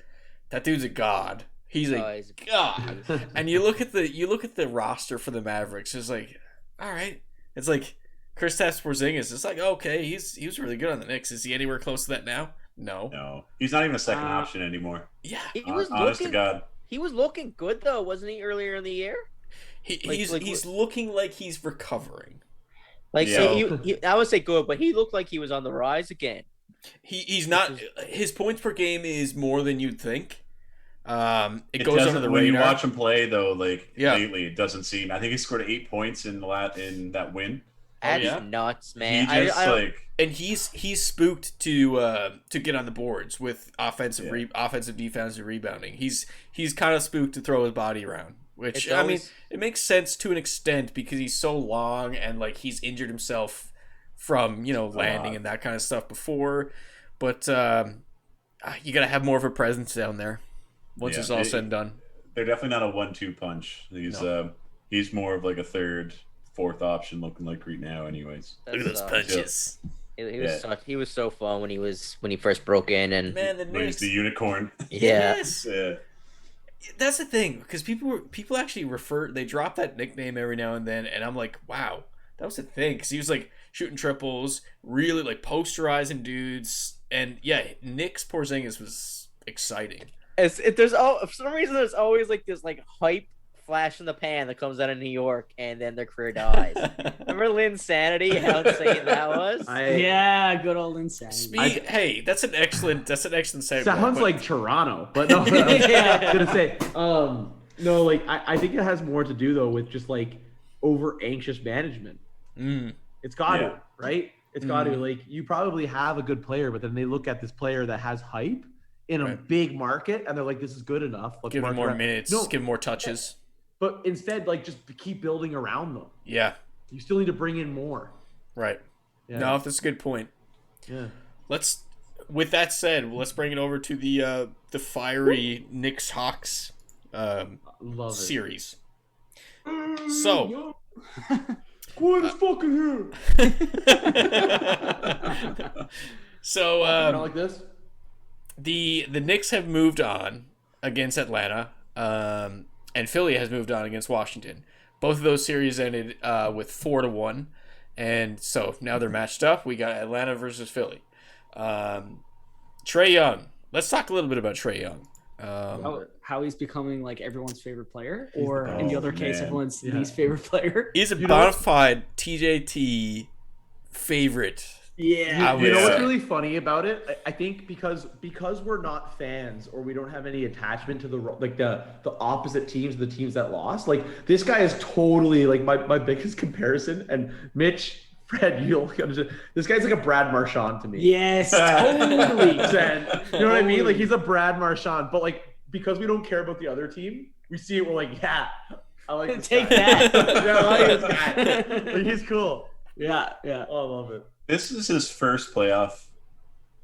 that dude's a god. He's a god. And you look at the roster for the Mavericks. It's like, all right. It's like Kristaps Porzingis. It's like, okay, he was really good on the Knicks. Is he anywhere close to that now? No, he's not even a second option anymore. Yeah, honest to God, he was looking good though, wasn't he, earlier in the year? He's looking like he's recovering. So I would say good, but he looked like he was on the rise again. He's not. His points per game is more than you'd think. It goes under the radar. When you watch him play though, lately, it doesn't seem. I think he scored 8 points in that win. That's nuts, man. And he's spooked to get on the boards with offensive, defensive rebounding. He's kind of spooked to throw his body around, which it makes sense to an extent because he's so long and like he's injured himself from landing and that kind of stuff before. But you got to have more of a presence down there once it's all said and done. They're definitely not a 1-2 punch. He's more of like a third, fourth option looking like right now anyways. Look at those punches. He was so fun when he first broke in, and he's the unicorn. Yes. Yeah. That's the thing, because people actually they drop that nickname every now and then, and I'm like, wow, that was the thing, because he was like shooting triples, really like posterizing dudes, and Nick's Porzingis was exciting. For some reason there's always like this like hype flash in the pan that comes out of New York, and then their career dies. Remember Linsanity? How insane that was. Good old Linsanity. Hey, that's an excellent segment. Sounds like Toronto, but no. I was gonna say, no, like I think it has more to do though with just like over anxious management. It's got to, right? It's got to, like, you probably have a good player, but then they look at this player that has hype in a big market, and they're like, this is good enough. Let's give him more minutes, give him more touches. But instead, like, just keep building around them. Yeah. You still need to bring in more. Right. Yeah. No, that's a good point. Yeah. Let's with that said, let's bring it over to the fiery Knicks Hawks Love it. series. So, Quiet as fucking here. so Not like this. the Knicks have moved on against Atlanta, and Philly has moved on against Washington. Both of those series ended with 4-1, and so now they're matched up. We got Atlanta versus Philly. Trae Young. Let's talk a little bit about Trae Young. How he's becoming like everyone's favorite player, or in the other case, man. everyone's least favorite player. He's a bona fide TJT favorite. Yeah. You know what's really funny about it? I think because we're not fans or we don't have any attachment to the opposite teams, the teams that lost. Like this guy is totally like my biggest comparison. And Mitch, Fred, you'll understand. This guy's like a Brad Marchand to me. Yes, totally. You know what I mean? Like he's a Brad Marchand, but like because we don't care about the other team, we see it. We're like, yeah, I like this Take guy. that. Yeah, I like this guy. Like, he's cool. Yeah. Oh, I love it. This is his first playoff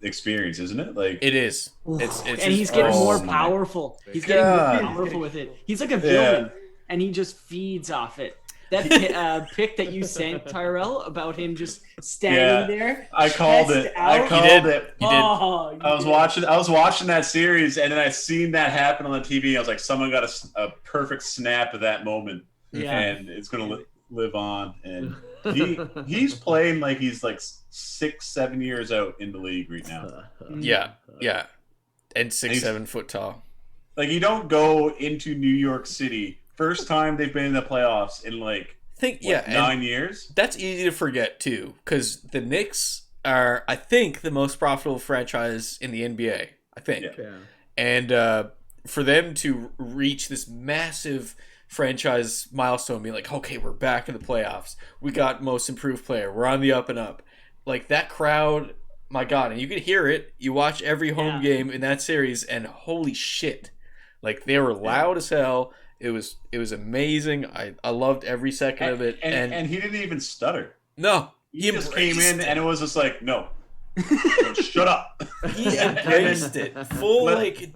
experience, isn't it? Like It is. It's And he's getting more powerful. He's getting more powerful with it. He's like a villain, and he just feeds off it. That pic that you sent, Tyrell, about him just standing there. I called it. I called it. You did. Oh, I was watching that series, and then I seen that happen on the TV. I was like, someone got a perfect snap of that moment, and it's gonna live on. And he's playing like he's like 6-7 years out in the league right now. Yeah, and 6'7" foot tall. Like you don't go into New York City. First time they've been in the playoffs in like 9 years. That's easy to forget too, because the Knicks are, I think, the most profitable franchise in the NBA. I think, and for them to reach this massive franchise milestone, being like, okay, we're back in the playoffs. We got most improved player. We're on the up and up. Like that crowd, my God, and you could hear it. You watch every home game in that series, and holy shit, like they were loud as hell. It was amazing. I loved every second of it. And he didn't even stutter. No. He just came in and it was just like, no. Shut up. He embraced it. Full like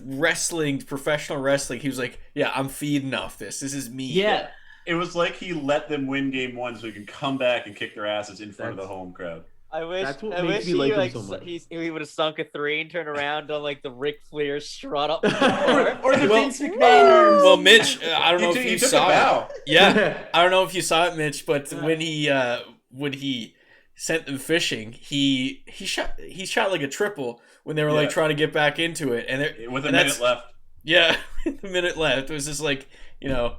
wrestling, professional wrestling. He was like, yeah, I'm feeding off this. This is me. Yeah. It was like he let them win game one so he can come back and kick their asses in front of the home crowd. I wish he would have sunk a 3 and turned around on like the Ric Flair strut up or the Vince McMahon arms. Well, Mitch, I don't know if you saw it. Yeah, I don't know if you saw it, Mitch, but when he sent them fishing, he shot like a triple when they were like trying to get back into it, and with a minute left. Yeah, with a minute left, it was just like, you know.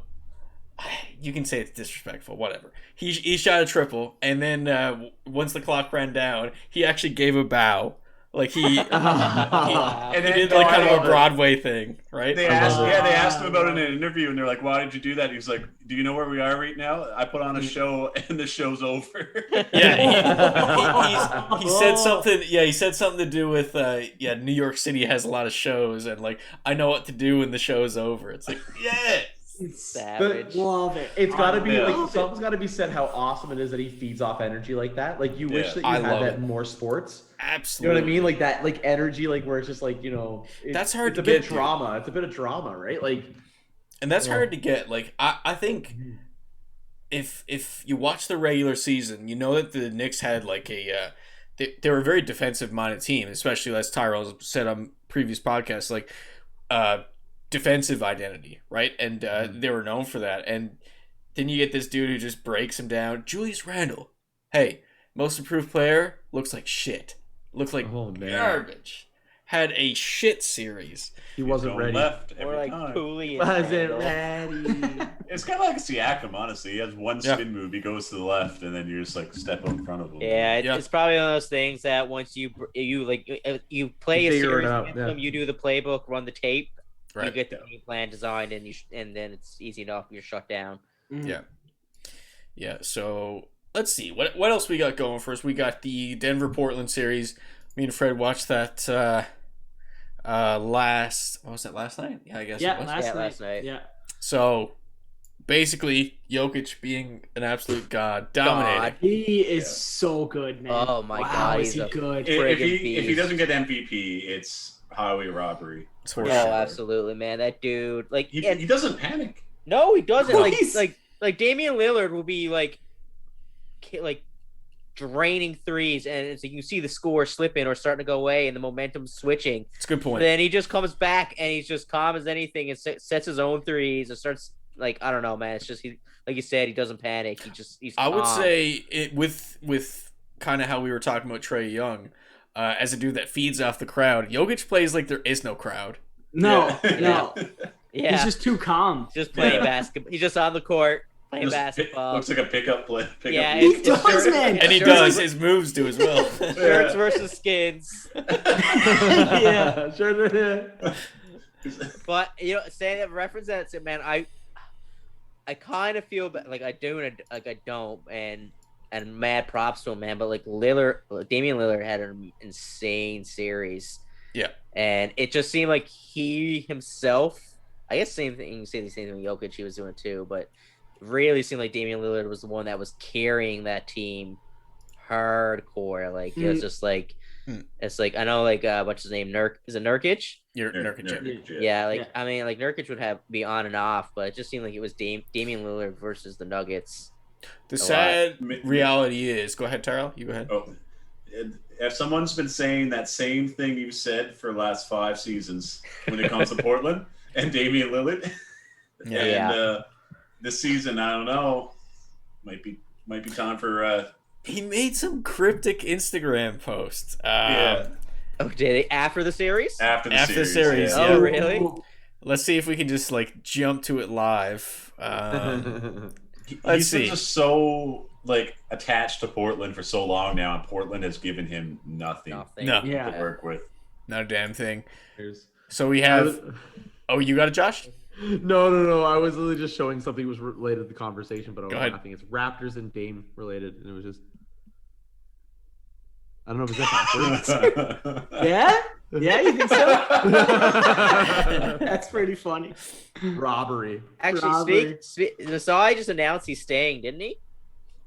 You can say it's disrespectful, whatever. He shot a triple, and then once the clock ran down, he actually gave a bow. Like he did like kind of a Broadway thing, right? They asked him about it in an interview, and they're like, "Why did you do that?" He's like, "Do you know where we are right now? I put on a show, and the show's over." Yeah, he said something. Yeah, he said something to do with New York City has a lot of shows, and like I know what to do when the show's over. It's like, yeah. Savage. Love it. It's got to be like something's got to be said how awesome it is that he feeds off energy like that. Like you wish that you had that in more sports. Absolutely. You know what I mean? Like that, like energy, like where it's just like, you know, that's hard to get. It's a bit of drama, right? Like, and that's hard to get. Like I think if you watch the regular season, you know that the Knicks had like they were a very defensive minded team, especially as Tyrell said on previous podcasts, like defensive identity, right? And they were known for that. And then you get this dude who just breaks him down. Julius Randle, hey, most improved player, looks like shit. Looked like garbage. Had a shit series. He wasn't ready. Left or like Cooley. Wasn't ready. It's kind of like Siakam, honestly. He has one spin move. He goes to the left, and then you just like step up in front of him. Yeah, it's probably one of those things that once you play a series against them, you do the playbook, run the tape. Right. You get the game plan designed, and then it's easy enough. You're shut down. Mm-hmm. Yeah. So let's see what else we got going for us. We got the Denver-Portland series. Me and Fred watched that last night? Yeah, I guess it was. Last night. Yeah. So basically Jokic being an absolute god, dominating. He is so good, man. Oh my wow, God, is he's he a good? If he beast. doesn't get MVP, it's highway robbery. It's Oh, for sure. absolutely, man. That dude, like, He doesn't panic. no, he doesn't. Please. Like Damian Lillard will be like draining threes, and it's like you see the score slipping or starting to go away, and the momentum's switching. It's a good point. But then he just comes back, and he's just calm as anything, and sets his own threes, and starts like I don't know, man. It's just he, like you said, he doesn't panic. He's. I would calm. say it with kind of how we were talking about Trae Young, as a dude that feeds off the crowd. Jokic plays like there is no crowd. No, Yeah. no. Yeah, He's just too calm. just playing basketball. He's just on the court playing basketball. Looks like a pickup play. Yeah, He it's- does, man. And he Sure. does. His moves do as well. Shirts versus skins. Yeah. Sure. But saying that reference that, man, I kind of feel like I do and like I don't, and mad props to him, man. But like Damian Lillard had an insane series. Yeah, and it just seemed like he himself. I guess same thing. You can say the same thing with Jokic. He was doing too, but it really seemed like Damian Lillard was the one that was carrying that team hardcore. Like it was just like it's like I know like what's his name? Is it Nurkic? Nurkic. Yeah, like Yeah. I mean, like Nurkic would be on and off, but it just seemed like it was Damian Lillard versus the Nuggets. The A sad reality is, go ahead, Tyrell. You go ahead. Oh, if someone's been saying that same thing you said for the last 5 seasons when it comes to Portland and Damian Lillard, and this season, I don't know, might be time for. He made some cryptic Instagram posts. Oh, did he after the series? After the series, yeah. yeah. Oh, really? Let's see if we can just like jump to it live. Let's He's been see. just so like attached to Portland for so long now, and Portland has given him nothing No. Yeah. to work with. Not a damn thing. Here's- So we have. Oh, you got it, Josh? No. I was literally just showing something was related to the conversation, but I was Go ahead. laughing. It's Raptors and Dame related, and it was just. I don't know if it's that backwards. Yeah? Yeah, you think so? That's pretty funny. Robbery. Actually, Masai just announced he's staying, didn't he?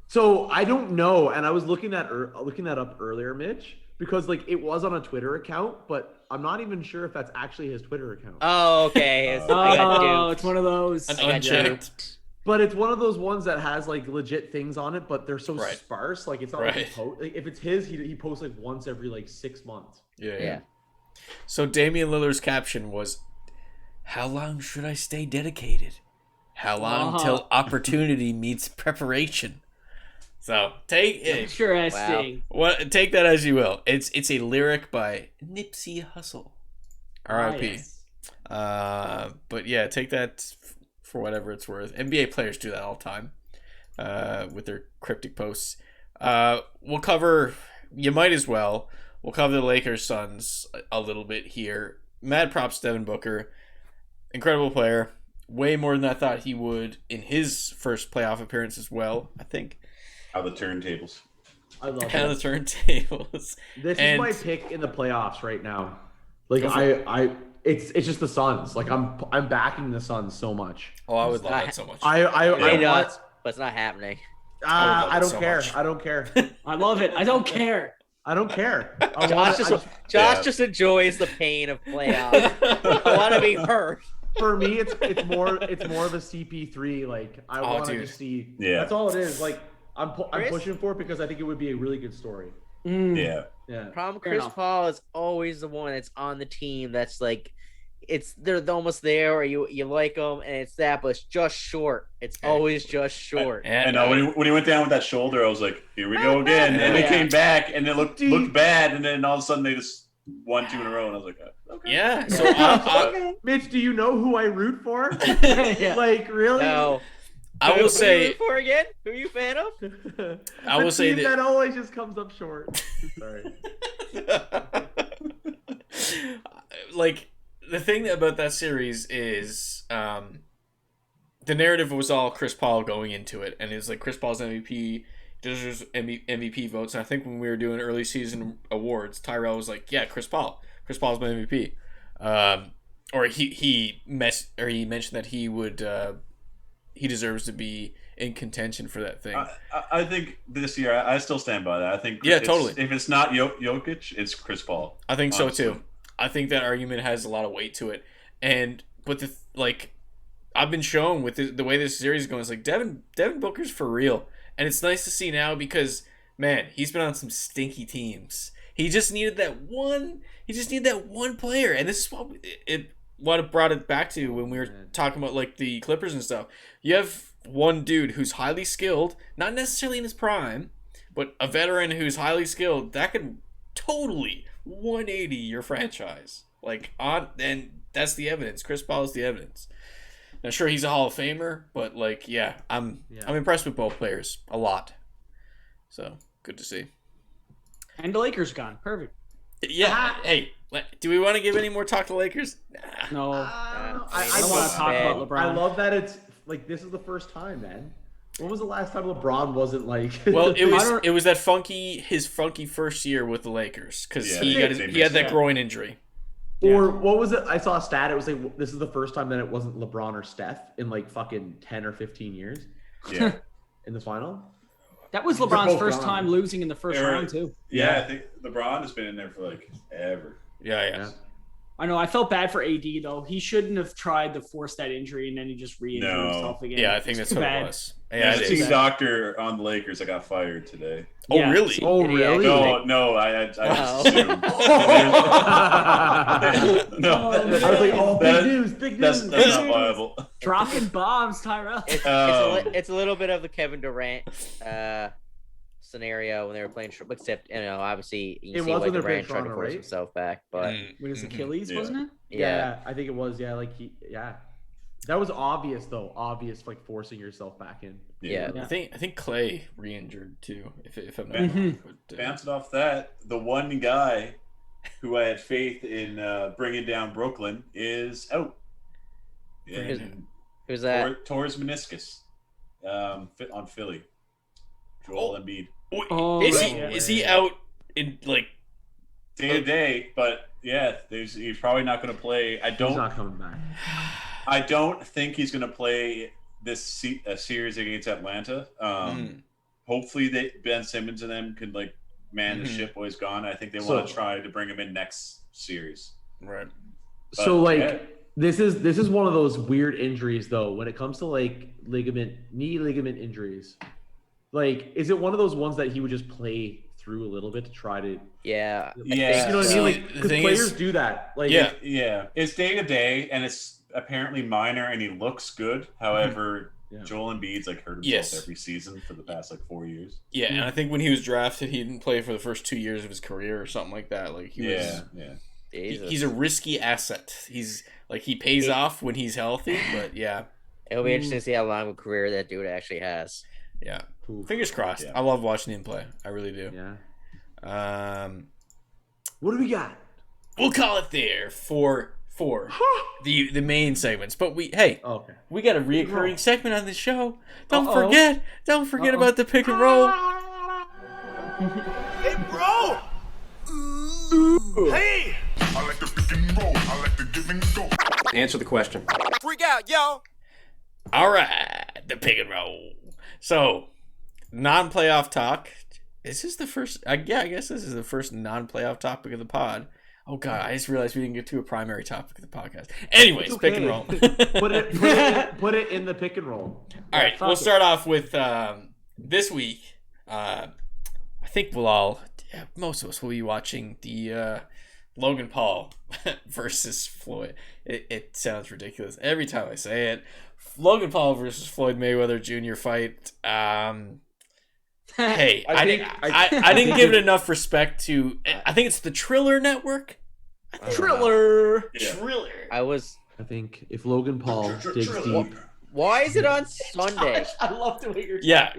So I don't know, and I was looking that up earlier, Mitch, because like it was on a Twitter account, but I'm not even sure if that's actually his Twitter account. Oh, okay. I got Oh, duped. it's one of those. An I got unchecked. But it's one of those ones that has like legit things on it, but they're so Right. sparse. Like it's not Right. like, like if it's his, he posts like once every like 6 months. Yeah. So Damian Lillard's caption was, "How long should I stay dedicated? How long Wow. till opportunity meets preparation?" So take it. Interesting. Take that as you will. It's a lyric by Nipsey Hussle, R.I.P. Yes. But yeah, take that for whatever it's worth. NBA players do that all the time with their cryptic posts. We'll cover. You might as well. We'll cover the Lakers Suns a little bit here. Mad props Devin Booker, incredible player. Way more than I thought he would in his first playoff appearance as well. I think. How the turntables. I love How the it. turntables. This And- is my pick in the playoffs right now. Like Go for it's just the Suns. Like I'm backing the Suns so much. Oh, I would love that so much. It I does, but it's not happening. I would love I it don't so care. much. I don't care. I love it. I don't care. I don't care. Josh just enjoys the pain of playoffs. I want to be hurt. For me, it's more of a CP3. Like I want to dude. just see. Yeah. That's all it is. Like I'm Chris? pushing for it because I think it would be a really good story. Yeah. Yeah. Problem, Fair Chris enough. Paul is always the one that's on the team that's like, they're almost there, or you like them, and it's that, but it's just short. It's always just short. And And when he went down with that shoulder, I was like, "Here we go again." And they Yeah. came back, and it looked bad, and then all of a sudden they just won 2 in a row, and I was like, "Okay." yeah. So I Mitch, do you know who I root for? Yeah. Like really? No. will Who are you say rooting for again? Who are you a fan of? I will The say team that- always just comes up short. Sorry. like the thing about that series is the narrative was all Chris Paul going into it, and it's like Chris Paul's MVP, deserves MVP votes. And I think when we were doing early season awards, Tyrell was like, "Yeah, Chris Paul's my MVP," or he mentioned that he would he deserves to be in contention for that thing. I think this year, I still stand by that. I think totally. If it's not Jokic, it's Chris Paul. I think honestly. so too. I think that argument has a lot of weight to it. But I've been shown with the way this series is going, it's like Devin Booker's for real, and it's nice to see now because man, he's been on some stinky teams. He just needed that one. He just needed that one player, and this is what it brought it back to when we were talking about like the Clippers and stuff. You have one dude who's highly skilled, not necessarily in his prime, but a veteran who's highly skilled that could totally 180 your franchise. And that's the evidence. Chris Paul is the evidence. Now, sure, he's a Hall of Famer, but I'm impressed with both players a lot. So good to see. And the Lakers gone. Perfect. Yeah. Hey, do we want to give any more talk to Lakers? No. I don't want to talk about LeBron. I love that it's like this is the first time, man. When was the last time LeBron wasn't like? Well, it was his funky first year with the Lakers because he had that groin injury. Or what was it? I saw a stat. It was like this is the first time that it wasn't LeBron or Steph in like fucking 10 or 15 years. Yeah. In the final. That was LeBron's first time losing in the first round too. Yeah, I think LeBron has been in there for like ever. Yeah. I know. I felt bad for AD though. He shouldn't have tried to force that injury, and then he just re-injured himself again. Yeah, I think that's what it was. Yeah, the team doctor on the Lakers that got fired today. Oh, yeah. Really? Oh, really? No, I just assumed. No, I was like, big news. That's not viable. Dropping bombs, Tyrell. It's a little bit of the Kevin Durant scenario when they were playing, except obviously you see like Durant trying to force himself back, but with his Achilles, wasn't it? Yeah, I think it was. Yeah, that was obvious though. Obvious, like forcing yourself back in. Yeah. I think Clay re-injured too. If I'm not wrong. Bouncing off that, the one guy who I had faith in bringing down Brooklyn is out. Yeah. Who's that? Tore his meniscus on Philly. Joel Embiid. Is he out in like day to day? But yeah, he's probably not going to play. He's not coming back. I don't think he's going to play this series against Atlanta. Hopefully, Ben Simmons and them can like man the ship while he's gone. I think they want to try to bring him in next series. Right. But, this is one of those weird injuries though. When it comes to like knee ligament injuries, like is it one of those ones that he would just play through a little bit to try to? Yeah. You know what I mean? Like because players do that. Like it's day to day and it's apparently minor and he looks good. However, Joel Embiid's like hurt himself every season for the past like 4 years. Yeah, and I think when he was drafted, he didn't play for the first 2 years of his career or something like that. Like he's a risky asset. He's like he pays off when he's healthy, but it'll be interesting to see how long of a career that dude actually has. Yeah, fingers crossed. I love watching him play. I really do. Yeah. What do we got? We'll call it there for the main segments, but we got a reoccurring segment on the show. Don't forget about the pick and roll. Hey, bro! Hey! I like the pick and roll. I like the give and go. Answer the question. Freak out, yo! All right, the pick and roll. So, non-playoff talk. Is this the first? I guess this is the first non-playoff topic of the pod. Oh God, I just realized we didn't get to a primary topic of the podcast. Anyways, pick and roll. put it in the pick and roll. All right, we'll start off with this week. I think most of us will be watching the Logan Paul versus Floyd. It sounds ridiculous every time I say it. Logan Paul versus Floyd Mayweather Jr. fight. Hey, I didn't give it enough respect to. I think it's the Triller Network. Triller. I think if Logan Paul digs deep. Why is it on Sunday? I love the way you're talking. Yeah,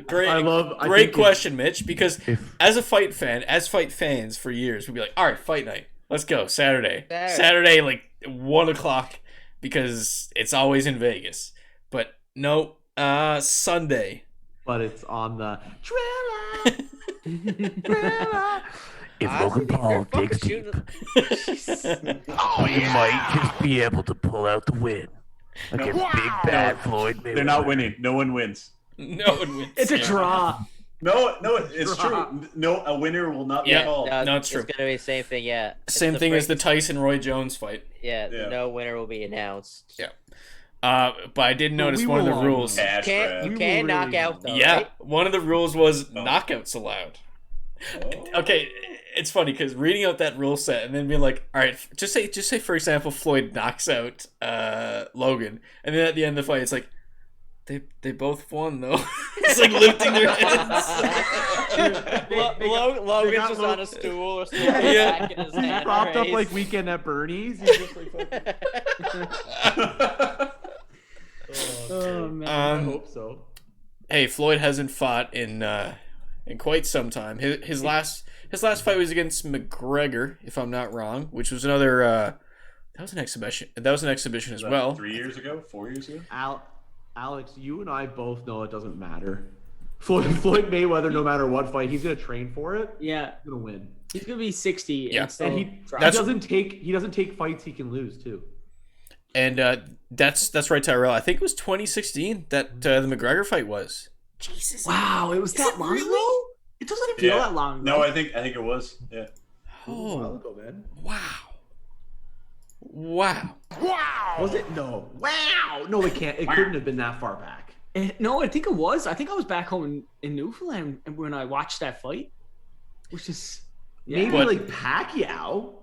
great question, Mitch. Because as fight fans for years, we'd be like, all right, fight night, let's go Saturday, like 1:00, because it's always in Vegas. But no, Sunday. But it's on the Triller. If Logan Paul digs deep, he might just be able to pull out the win. No. Big bad Floyd Mayweather. They're not winning. No one wins. No one wins. It's a draw. No, it's true. No, a winner will not be called. No, it's true. It's gonna be the same thing. Yeah. Same thing as the Tyson Roy Jones fight. Yeah. No winner will be announced. Yeah. But I did notice one of the rules. You can knock out though. Yeah, right? one of the rules was knockouts allowed. Okay, it's funny because reading out that rule set and then being like, all right, just say for example, Floyd knocks out Logan, and then at the end of the fight, it's like they both won though. It's like lifting their hands. Logan's just on a stool or something. Yeah. Back in his He's hand propped up raised. like Weekend at Bernie's. He's just like Oh man. I hope so. Hey, Floyd hasn't fought in quite some time. His last fight was against McGregor, if I'm not wrong, which was another that was an exhibition. That was an exhibition as well. 3 years ago? 4 years ago? Alex, you and I both know it doesn't matter. Floyd Mayweather, no matter what fight, he's gonna train for it. Yeah. He's gonna win. He's gonna be 60. Yeah. And, still And he drop. doesn't take fights he can lose too. And that's right, Tyrell. I think it was 2016 that the McGregor fight was. Jesus. Wow, it was that long ago? It doesn't even feel that long ago. No, I think it was. Yeah. Oh, Go, man. wow. Wow. Was it? No. Wow. No, it can't. It couldn't have been that far back. No, I think it was. I think I was back home in Newfoundland when I watched that fight, which is Maybe But- like Pacquiao.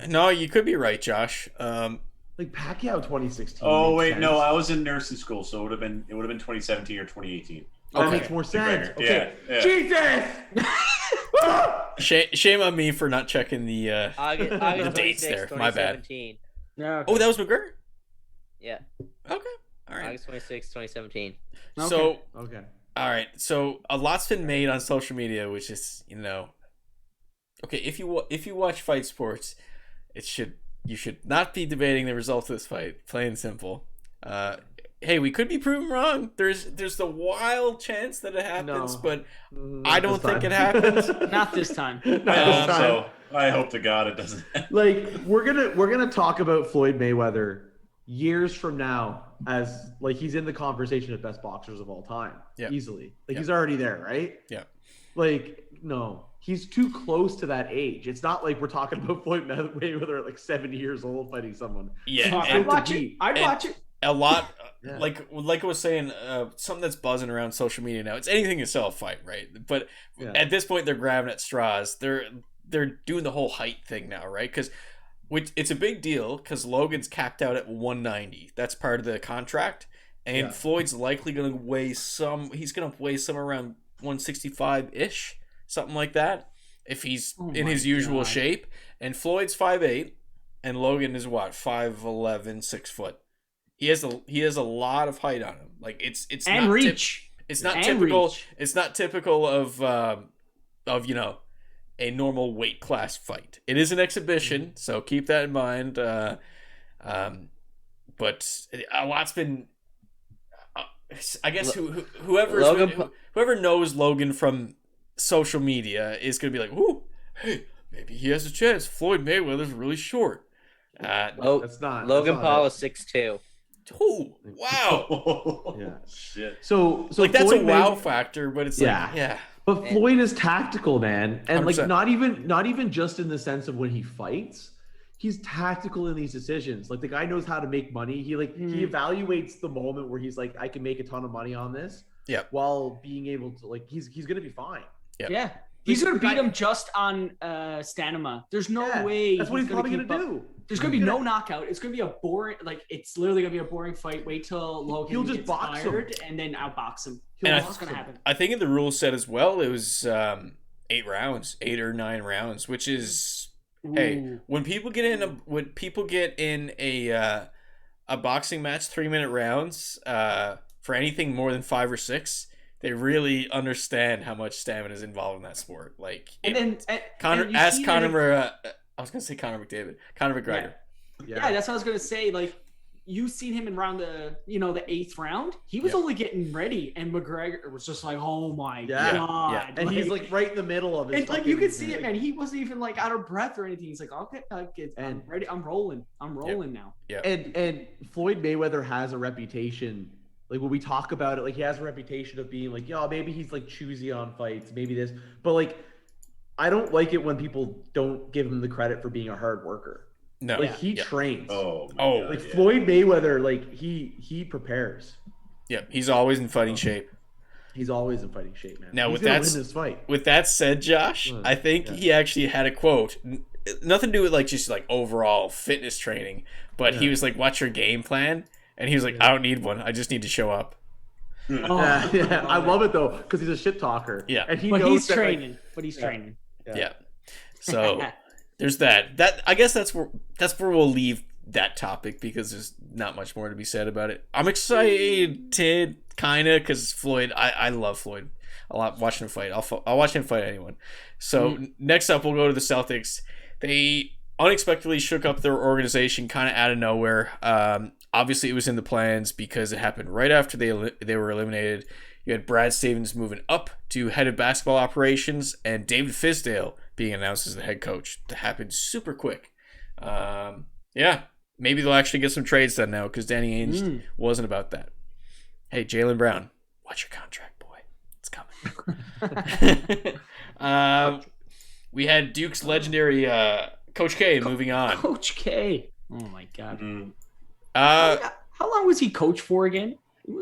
No, you could be right, Josh. Like Pacquiao 2016. Oh makes wait, sense. no, I was in nursing school, so it would have been 2017 or 2018. That Okay. makes more sense. McGregor. Okay. Yeah. Jesus. Shame on me for not checking the August the dates 26, there. My bad. 2017. yeah. Oh, that was McGregor? Yeah. Okay. All right. August 26, 2017. So, Okay. all right. So, a lot's been made on social media, which is, okay, if you watch fight sports, you should not be debating the results of this fight, plain and simple. Hey, we could be proven wrong. There's the wild chance that it happens, No. but Not I don't this think time. it happens. Not this time. So I hope to God it doesn't. Like we're gonna talk about Floyd Mayweather years from now as like he's in the conversation of best boxers of all time. Yeah. Easily. Like Yeah. he's already there, right? Yeah. Like no, he's too close to that age. It's not like we're talking about Floyd Mayweather at like 70 years old fighting someone. Yeah, He's and- I'd watch it. deep. I'd watch it. A lot, Yeah. like I was saying, something that's buzzing around social media now. It's anything to sell a fight, right? But Yeah. at this point, they're grabbing at straws. They're doing the whole height thing now, right? Because it's a big deal because Logan's capped out at 190. That's part of the contract, and Yeah. Floyd's likely going to weigh some. He's going to weigh some around 165 ish, something like that, if he's in my his usual God. shape. And Floyd's 5'8", and Logan is what 5'11", 6 foot. He has a lot of height on him. Like it's And not reach. it's not And typical. reach. It's not typical of a normal weight class fight. It is an exhibition, so keep that in mind. But a lot's been. I guess whoever knows Logan from social media is going to be like, "Ooh, hey, maybe he has a chance." Floyd Mayweather's really short. That's not Logan that's not Paul it. is 6'2". Oh, wow! Yeah. Shit. So Like that's Floyd a wow Mayweather- factor, but it's Yeah. like, yeah. But Floyd is tactical, man, and like 100%. not even just in the sense of when he fights. He's tactical in these decisions. Like the guy knows how to make money. He he evaluates the moment where he's like, I can make a ton of money on this. Yeah. While being able to like, he's gonna be fine. Yeah. He's Like, gonna the beat guy- him just on stamina. There's no Yeah, way. That's what he's probably keep gonna up. do. There's gonna be no knockout. It's gonna be a boring. Like it's literally gonna be a boring fight. Wait till Logan He'll just gets box him. tired and then outbox him. He'll And That's what's box gonna him. happen. I think in the rules set as well, it was 8 rounds, 8 or 9 rounds, which is hey, Ooh. when people get in a boxing match 3-minute rounds for anything more than 5 or 6, they really understand how much stamina is involved in that sport. Like And then Conor you ask see Conor. that- I was gonna say Conor McDavid, Conor McGregor. Yeah, that's what I was gonna say. Like you seen him in round the 8th round. He was only getting ready, and McGregor was just like, oh my god, Yeah. And he's like right in the middle of his. And like you could see it, man. He wasn't even like out of breath or anything. He's like, okay, I'm ready. I'm rolling now. Yeah. And Floyd Mayweather has a reputation. Like when we talk about it, like he has a reputation of being like, maybe he's like choosy on fights, maybe this, but like, I don't like it when people don't give him the credit for being a hard worker. No, like he trains. God, Floyd Mayweather, like he prepares. Yeah, he's always in fighting shape. He's always in fighting shape, man. Now, he's gonna win this fight. With that said, Josh, I think he actually had a quote. Nothing to do with like just like overall fitness training, but he was like, "What's your game plan?" And he was like, "I don't need one. I just need to show up." I love it though because he's a shit talker. Yeah, and he's training. Training. Yeah. So there's that. I guess that's where we'll leave that topic because there's not much more to be said about it. I'm excited, kind of, because Floyd. I love Floyd a lot. Watching him fight, I'll watch him fight anyone. So next up, we'll go to the Celtics. They unexpectedly shook up their organization kind of out of nowhere. Obviously, it was in the plans because it happened right after they were eliminated. You had Brad Stevens moving up to head of basketball operations and David Fizdale being announced as the head coach. That happened super quick. Maybe they'll actually get some trades done now because Danny Ainge wasn't about that. Hey, Jaylen Brown, watch your contract, boy. It's coming. We had Duke's legendary Coach K moving on. Coach K. Oh, my God. How long was he coach for again?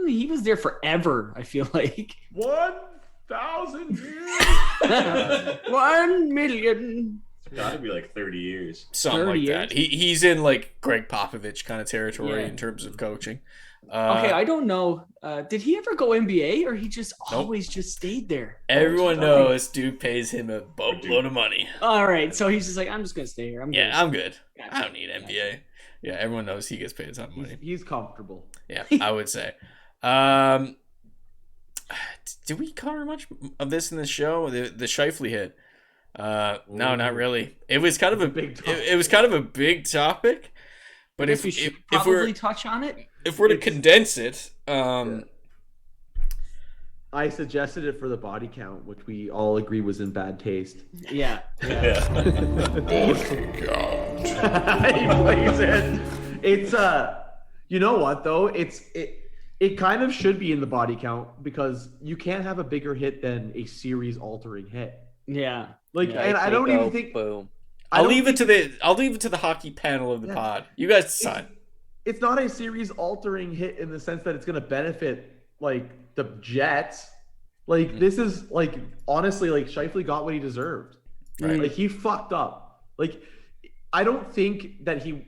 He was there forever, I feel like. 1,000 years. 1 million. It's got to be like 30 years. Something like that. He's in like Greg Popovich kind of territory in terms of coaching. Okay, I don't know. Did he ever go NBA or he just always just stayed there? Everyone knows Duke pays him a boatload of money. All right, so he's just like, I'm just going to stay here. I'm good. Gotcha. I don't need NBA. Yeah, everyone knows he gets paid a ton of money. He's comfortable. Yeah, I would say. Did we cover much of this in the show? The Scheifele hit. No, not really. It was kind of a big. It was kind of a big topic. But if we should probably touch on it, if we're to condense it, I suggested it for the body count, which we all agree was in bad taste. Yeah. It's you know what though? It kind of should be in the body count because you can't have a bigger hit than a series altering hit. Yeah. And I don't even think. Boom. I'll leave it to the hockey panel of the pod. You guys decide. It's not a series altering hit in the sense that it's going to benefit like the Jets. Like this is like honestly like Scheifele got what he deserved. Right. Like he fucked up. Like I don't think that he.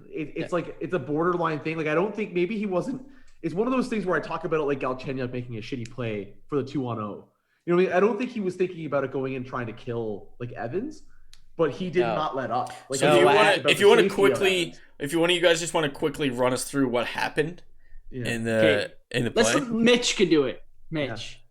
It's like it's a borderline thing. Like I don't think maybe he wasn't. It's one of those things where I talk about it like Galchenyuk making a shitty play for the 2-on-0. You know what I mean? I don't think he was thinking about it going in trying to kill like Evans. But he did not let up. Like, so if you want to quickly, if you want to, you guys just want to quickly run us through what happened in the play. Mitch can do it. Mitch.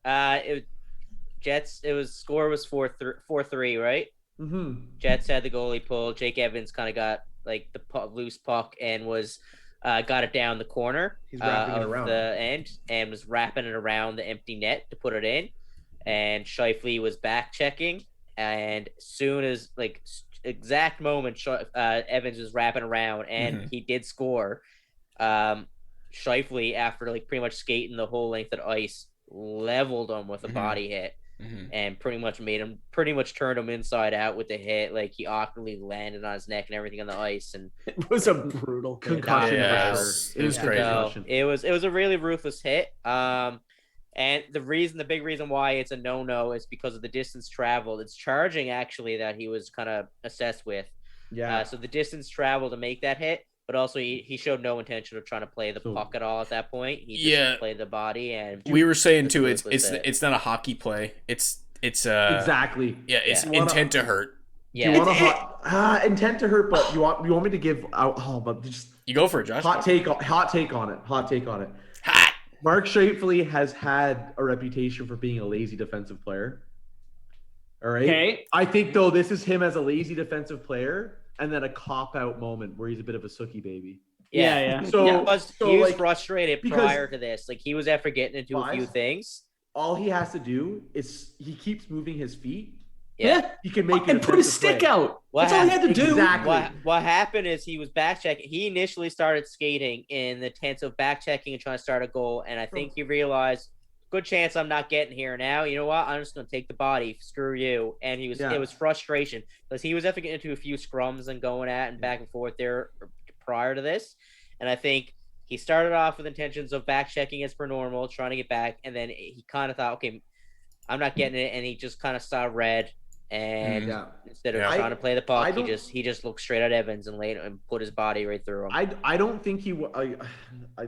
Jets. It was score was 4-3, right? Mm-hmm. Jets had the goalie pull. Jake Evans kind of got like the loose puck and was got it down the corner of the end and was wrapping it around the empty net to put it in. And Scheifele was back checking. And soon as like exact moment, Evans was wrapping around and he did score. Scheifele, after like pretty much skating the whole length of the ice, leveled him with a body hit and pretty much turned him inside out with the hit. Like he awkwardly landed on his neck and everything on the ice. And it was a brutal concussion. It was crazy. It was a really ruthless hit. And the big reason why it's a no-no is because of the distance traveled. It's charging, actually, that he was kind of assessed with. Yeah. So the distance traveled to make that hit, but also he showed no intention of trying to play the puck at all at that point. He just played the body. And we were saying, too, it's not a hocky play. It's exactly. Yeah, it's intent to hurt. Yeah. You want intent to hurt, but you want me to give out? Oh, but just you go for it, Josh. Hot take on it. Hot. Mark Scheifele has had a reputation for being a lazy defensive player. All right. Okay. I think though this is him as a lazy defensive player, and then a cop-out moment where he's a bit of a sookie baby. Yeah. So, he was like, frustrated because- prior to this. Like he was after getting into a few Wise. things. All he has to do is he keeps moving his feet. Yeah. He can make and put his stick out. That's all he had to do. Exactly. What happened is he was back checking. He initially started skating in the tense of back checking and trying to start a goal. And I think he realized, good chance I'm not getting here now. You know what? I'm just going to take the body. Screw you. And it was frustration because he was having to get into a few scrums and going at and back and forth there prior to this. And I think he started off with intentions of back checking as per normal, trying to get back. And then he kind of thought, okay, I'm not getting it. And he just kind of saw red. And instead of trying to play the puck, he just looked straight at Evans and laid and put his body right through him. I don't think I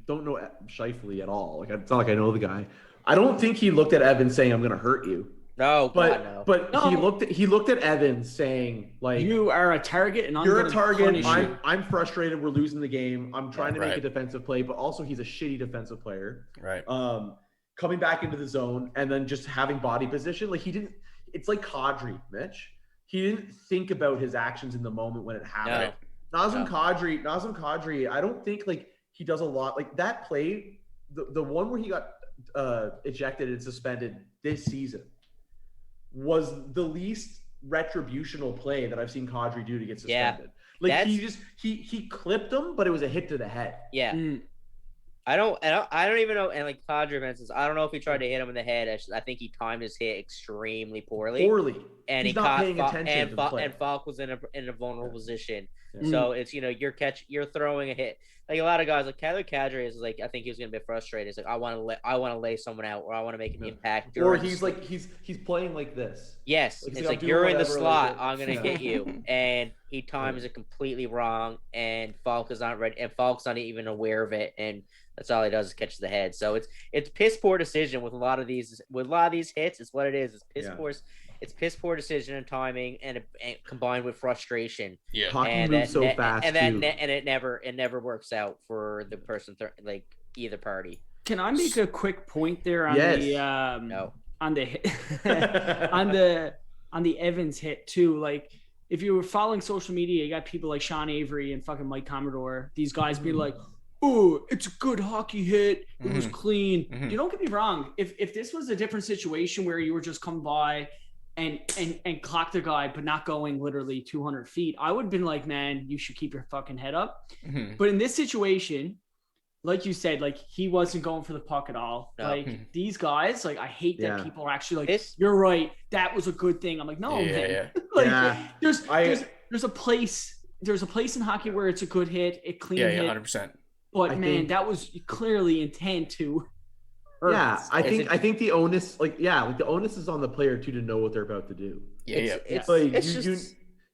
don't know Scheifele at all. Like it's not like I know the guy. I don't think he looked at Evans saying, "I'm going to hurt you." No, but he looked at Evans saying, like, "You are a target, and you're a target. I'm frustrated. We're losing the game. I'm trying to make a defensive play, but also he's a shitty defensive player. Right. Coming back into the zone and then just having body position, like he didn't. It's like Kadri, Mitch. He didn't think about his actions in the moment when it happened. Nazem Kadri, I don't think like he does a lot like that play. The one where he got ejected and suspended this season was the least retributional play that I've seen Kadri do to get suspended. Like he clipped him, but it was a hit to the head. Yeah. I don't even know. And like Kadri, for instance, I don't know if he tried to hit him in the head. I think he timed his hit extremely poorly. And he's not paying attention. And Falk was in a vulnerable position. So it's you're throwing a hit. Like a lot of guys, like Kadri is like, I think he was gonna be frustrated. It's like I want to lay someone out, or I want to make an impact. Or he's like he's playing like this. Yes, like, it's like you're in the slot. I'm gonna hit you, and he times it completely wrong, and Falk is not ready, and Falk's not even aware of it, and that's all he does is catch the head. So it's piss poor decision with a lot of these hits. It's what it is. It's piss poor. It's piss poor decision and timing, and combined with frustration. Yeah, hockey moves so fast, and it never works out for the person like either party. Can I make a quick point there on the on the on the Evans hit too? Like, if you were following social media, you got people like Sean Avery and fucking Mike Commodore. These guys be like, "Oh, it's a good hockey hit. It was clean." You don't get me wrong. If this was a different situation where you were just come by and clock the guy, but not going literally 200 feet, I would have been like, man, you should keep your fucking head up. But in this situation, like you said, like he wasn't going for the puck at all. No. Like these guys, like I hate that people are actually like, you're right, that was a good thing. I'm like, no, man. Like there's a place in hockey where it's a good hit, a clean hit. 100%. But that was clearly intent to. Yeah, I think the onus, the onus is on the player too to know what they're about to do. It's like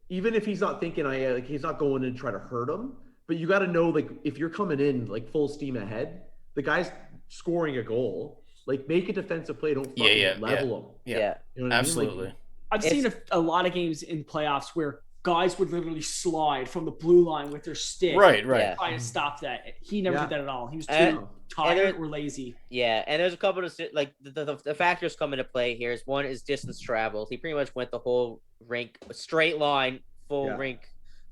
even if he's not thinking, he's not going in to try to hurt him, but you got to know, like, if you're coming in like full steam ahead, the guy's scoring a goal, like make a defensive play, don't fucking level him. Yeah, you know what absolutely. I mean? Like, I've seen a lot of games in playoffs where guys would literally slide from the blue line with their stick. Right. Trying to stop that. He never did that at all. He was too tired or lazy. Yeah, and there's a couple of like the factors come into play here. One is distance traveled. He pretty much went the whole rink, straight line, full length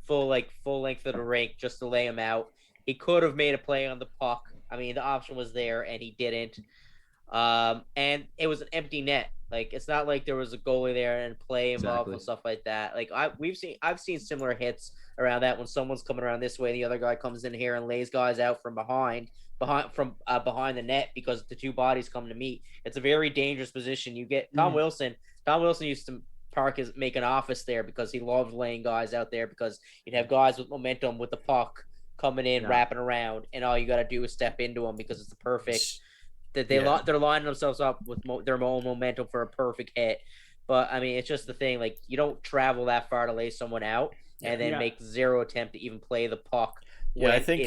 of the rink just to lay him out. He could have made a play on the puck. I mean, the option was there, and he didn't. And it was an empty net. Like, it's not like there was a goalie there and play involved and stuff like that. Like I've seen similar hits around that when someone's coming around this way, the other guy comes in here and lays guys out from behind the net because the two bodies come to meet. It's a very dangerous position. You get Tom Wilson. Tom Wilson used to make an office there because he loved laying guys out there because you'd have guys with momentum with the puck coming in, wrapping around, and all you got to do is step into them because it's the perfect. They're lining themselves up with their own momentum for a perfect hit. But I mean, it's just the thing. Like, you don't travel that far to lay someone out and then make zero attempt to even play the puck. Yeah, I think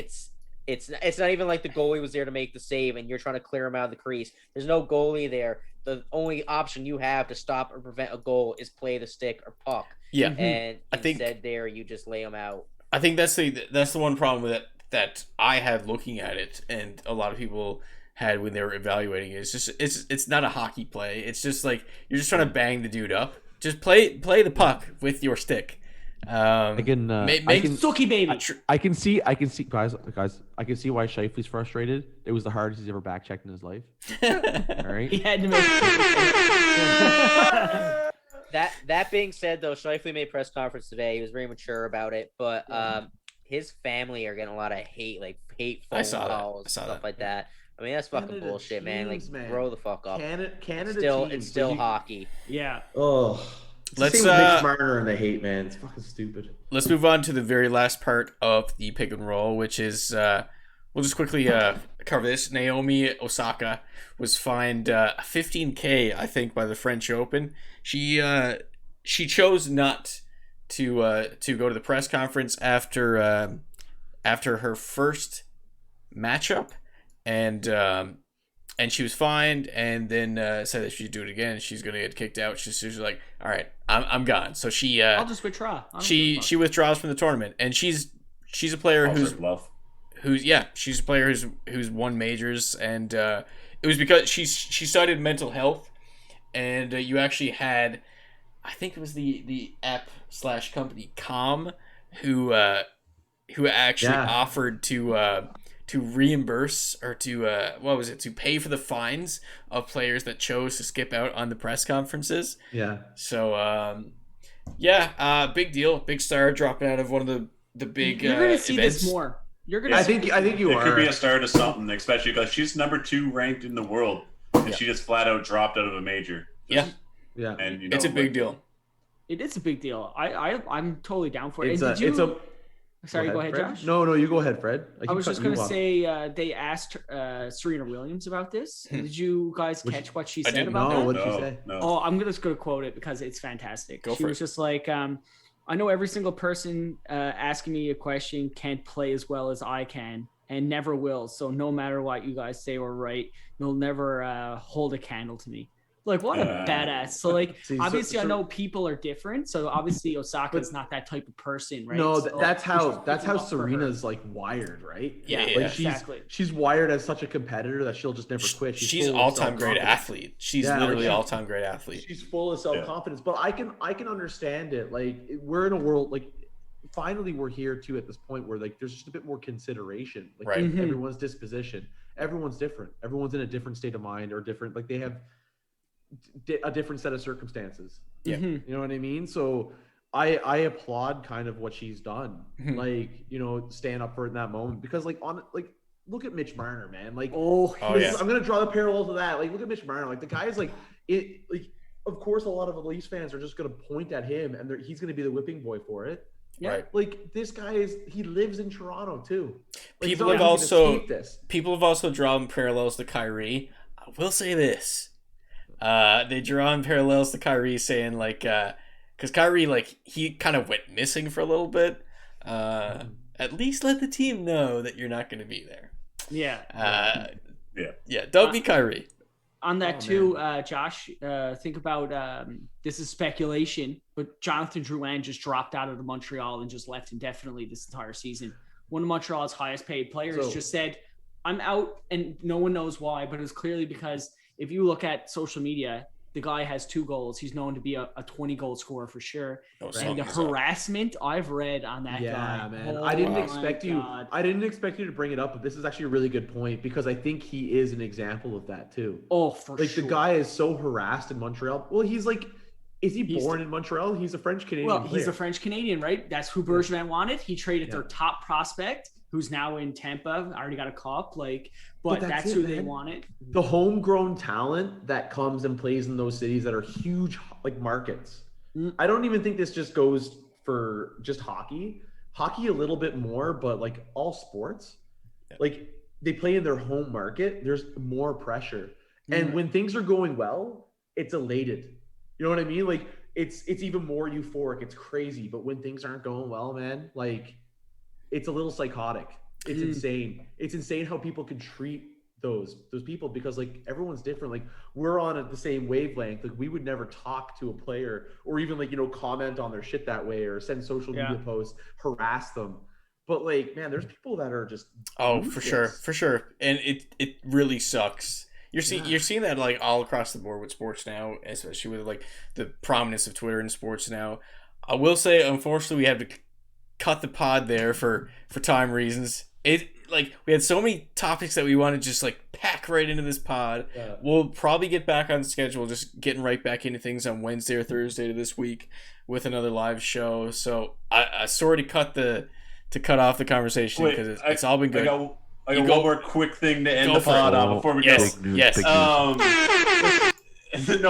it's not even like the goalie was there to make the save and you're trying to clear him out of the crease. There's no goalie there. The only option you have to stop or prevent a goal is play the stick or puck. Yeah, and instead there you just lay them out. I think that's the one problem with that I had looking at it, and a lot of people had when they were evaluating it. It's not a hockey play. It's just like you're just trying to bang the dude up. Just play the puck with your stick. I can Suki baby. I can see guys. I can see why Scheifele's frustrated. It was the hardest he's ever back checked in his life. All right. He had to make. That being said, though, Scheifele made a press conference today. He was very mature about it, but his family are getting a lot of hate, like hate phone calls, stuff like that. I mean, that's fucking bullshit, man. Like, grow the fuck up. It's still hockey. Yeah. Oh. Let's Mitch Marner and the hate, man. It's fucking stupid. Let's move on to the very last part of the pick and roll, which is we'll just quickly cover this. Naomi Osaka was fined $15,000, I think, by the French Open. She chose not to go to the press conference after her first matchup, and she was fined, and then said that she'd do it again. She's gonna get kicked out. She's like, "All right, I'm gone." So she I'll just withdraw. She withdraws from the tournament, and she's a player who's she's a player who's won majors, and it was because she cited mental health, and you actually had, I think it was the app / company Calm who actually offered to reimburse or to pay for the fines of players that chose to skip out on the press conferences. Yeah. So big deal, big star dropping out of one of the big You're gonna see events. this more. You're gonna. I think you are. It could be a start of something, especially because she's number 2 ranked in the world, and she just flat out dropped out of a major. Yeah. And it's a big deal. It is a big deal. I'm totally down for it. Sorry, go ahead, Fred. Josh. No, you go ahead, Fred. I was just going to say they asked Serena Williams about this. Did you guys catch what she said about that? What did she say? No. Oh, I'm just going to quote it because it's fantastic. She was just like, I know every single person asking me a question can't play as well as I can and never will. So no matter what you guys say or write, you'll never hold a candle to me. Like, what a badass. So, like, obviously, I know people are different. So, obviously, Osaka is not that type of person, right? No, so, that's how Serena's, like, wired, right? Yeah, like, exactly. She's wired as such a competitor that she'll just never quit. She's all-time great athlete. She's literally all-time great athlete. She's full of self-confidence. But I can understand it. Like, we're in a world, like, finally we're here, too, at this point where, like, there's just a bit more consideration. Like, everyone's disposition. Everyone's different. Everyone's in a different state of mind or different. Like, they have a different set of circumstances. Yeah. You know what I mean? So I applaud kind of what she's done. Like, stand up for it in that moment, because look at Mitch Marner, man. Like, I'm gonna draw the parallel to that. Like, look at Mitch Marner. Like, the guy is of course a lot of the Leafs fans are just gonna point at him and he's gonna be the whipping boy for it. Yeah. Right. Like, this guy he lives in Toronto too. Like, people have also drawn parallels to Kyrie. I will say this. They draw on parallels to Kyrie, saying because Kyrie, he kind of went missing for a little bit. At least let the team know that you're not going to be there. Yeah. Don't be Kyrie. On that too, Josh, think about this is speculation, but Jonathan Drouin just dropped out of the Montreal and just left indefinitely this entire season. One of Montreal's highest paid players just said, "I'm out," and no one knows why, but it's clearly because if you look at social media, the guy has 2 goals. He's known to be a 20-goal scorer for sure. And the harassment I've read on that guy. Yeah, man. I didn't expect you to bring it up, but this is actually a really good point, because I think he is an example of that too. Oh, for sure. The guy is so harassed in Montreal. Well, he's born in Montreal? He's a French-Canadian player. He's a French-Canadian, right? That's who Bergevin wanted. He traded their top prospect, who's now in Tampa, already got a cup, but that's who they wanted. The homegrown talent that comes and plays in those cities that are huge, markets. I don't even think this just goes for just hockey. Hockey a little bit more, but all sports, they play in their home market. There's more pressure, and when things are going well, it's elated. You know what I mean? It's even more euphoric. It's crazy, but when things aren't going well, man, it's a little psychotic. It's insane. It's insane how people can treat those people, because everyone's different. We're on the same wavelength. We would never talk to a player or even comment on their shit that way or send social media posts, harass them. But man, there's people that are just for sure. And it really sucks. You're seeing that all across the board with sports now, especially with the prominence of Twitter in sports now. I will say, unfortunately, we have to cut the pod there for time reasons. We had so many topics that we want to just pack right into this pod. Yeah. We'll probably get back on schedule, just getting right back into things on Wednesday or Thursday of this week with another live show. So I sorry to cut off the conversation because it's all been good. I got one more quick thing to end the pod on before we go. Yes. No,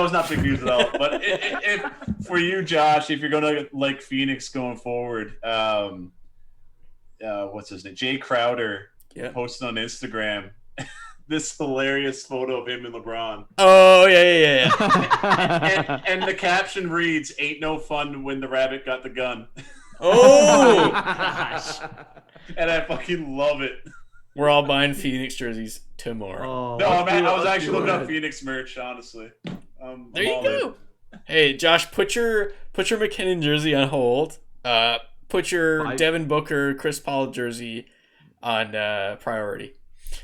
it's not big news at all. But if for you, Josh, if you're gonna like Phoenix going forward, what's his name? Jay Crowder posted on Instagram this hilarious photo of him and LeBron. Oh yeah. and the caption reads, "Ain't no fun when the rabbit got the gun." Oh gosh. And I fucking love it. We're all buying Phoenix jerseys tomorrow. I was actually looking up Phoenix merch, honestly. There you go. Hey, Josh, put your McKinnon jersey on hold. Put your Devin Booker, Chris Paul jersey on priority.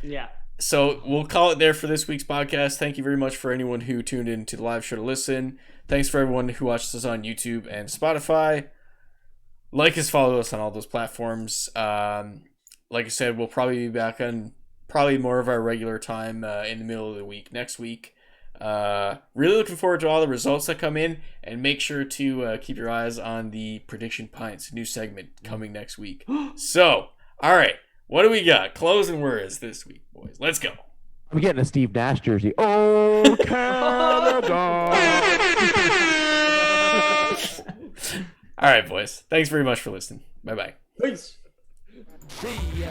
Yeah. So we'll call it there for this week's podcast. Thank you very much for anyone who tuned in to the live show to listen. Thanks for everyone who watches us on YouTube and Spotify. Like us, follow us on all those platforms. Like I said, we'll probably be back on probably more of our regular time in the middle of the week next week. Really looking forward to all the results that come in, and make sure to keep your eyes on the Prediction Pints new segment coming next week. So, all right, what do we got? Closing words this week, boys. Let's go. I'm getting a Steve Nash jersey. Oh, Canada! All right, boys. Thanks very much for listening. Bye-bye. Peace. See ya.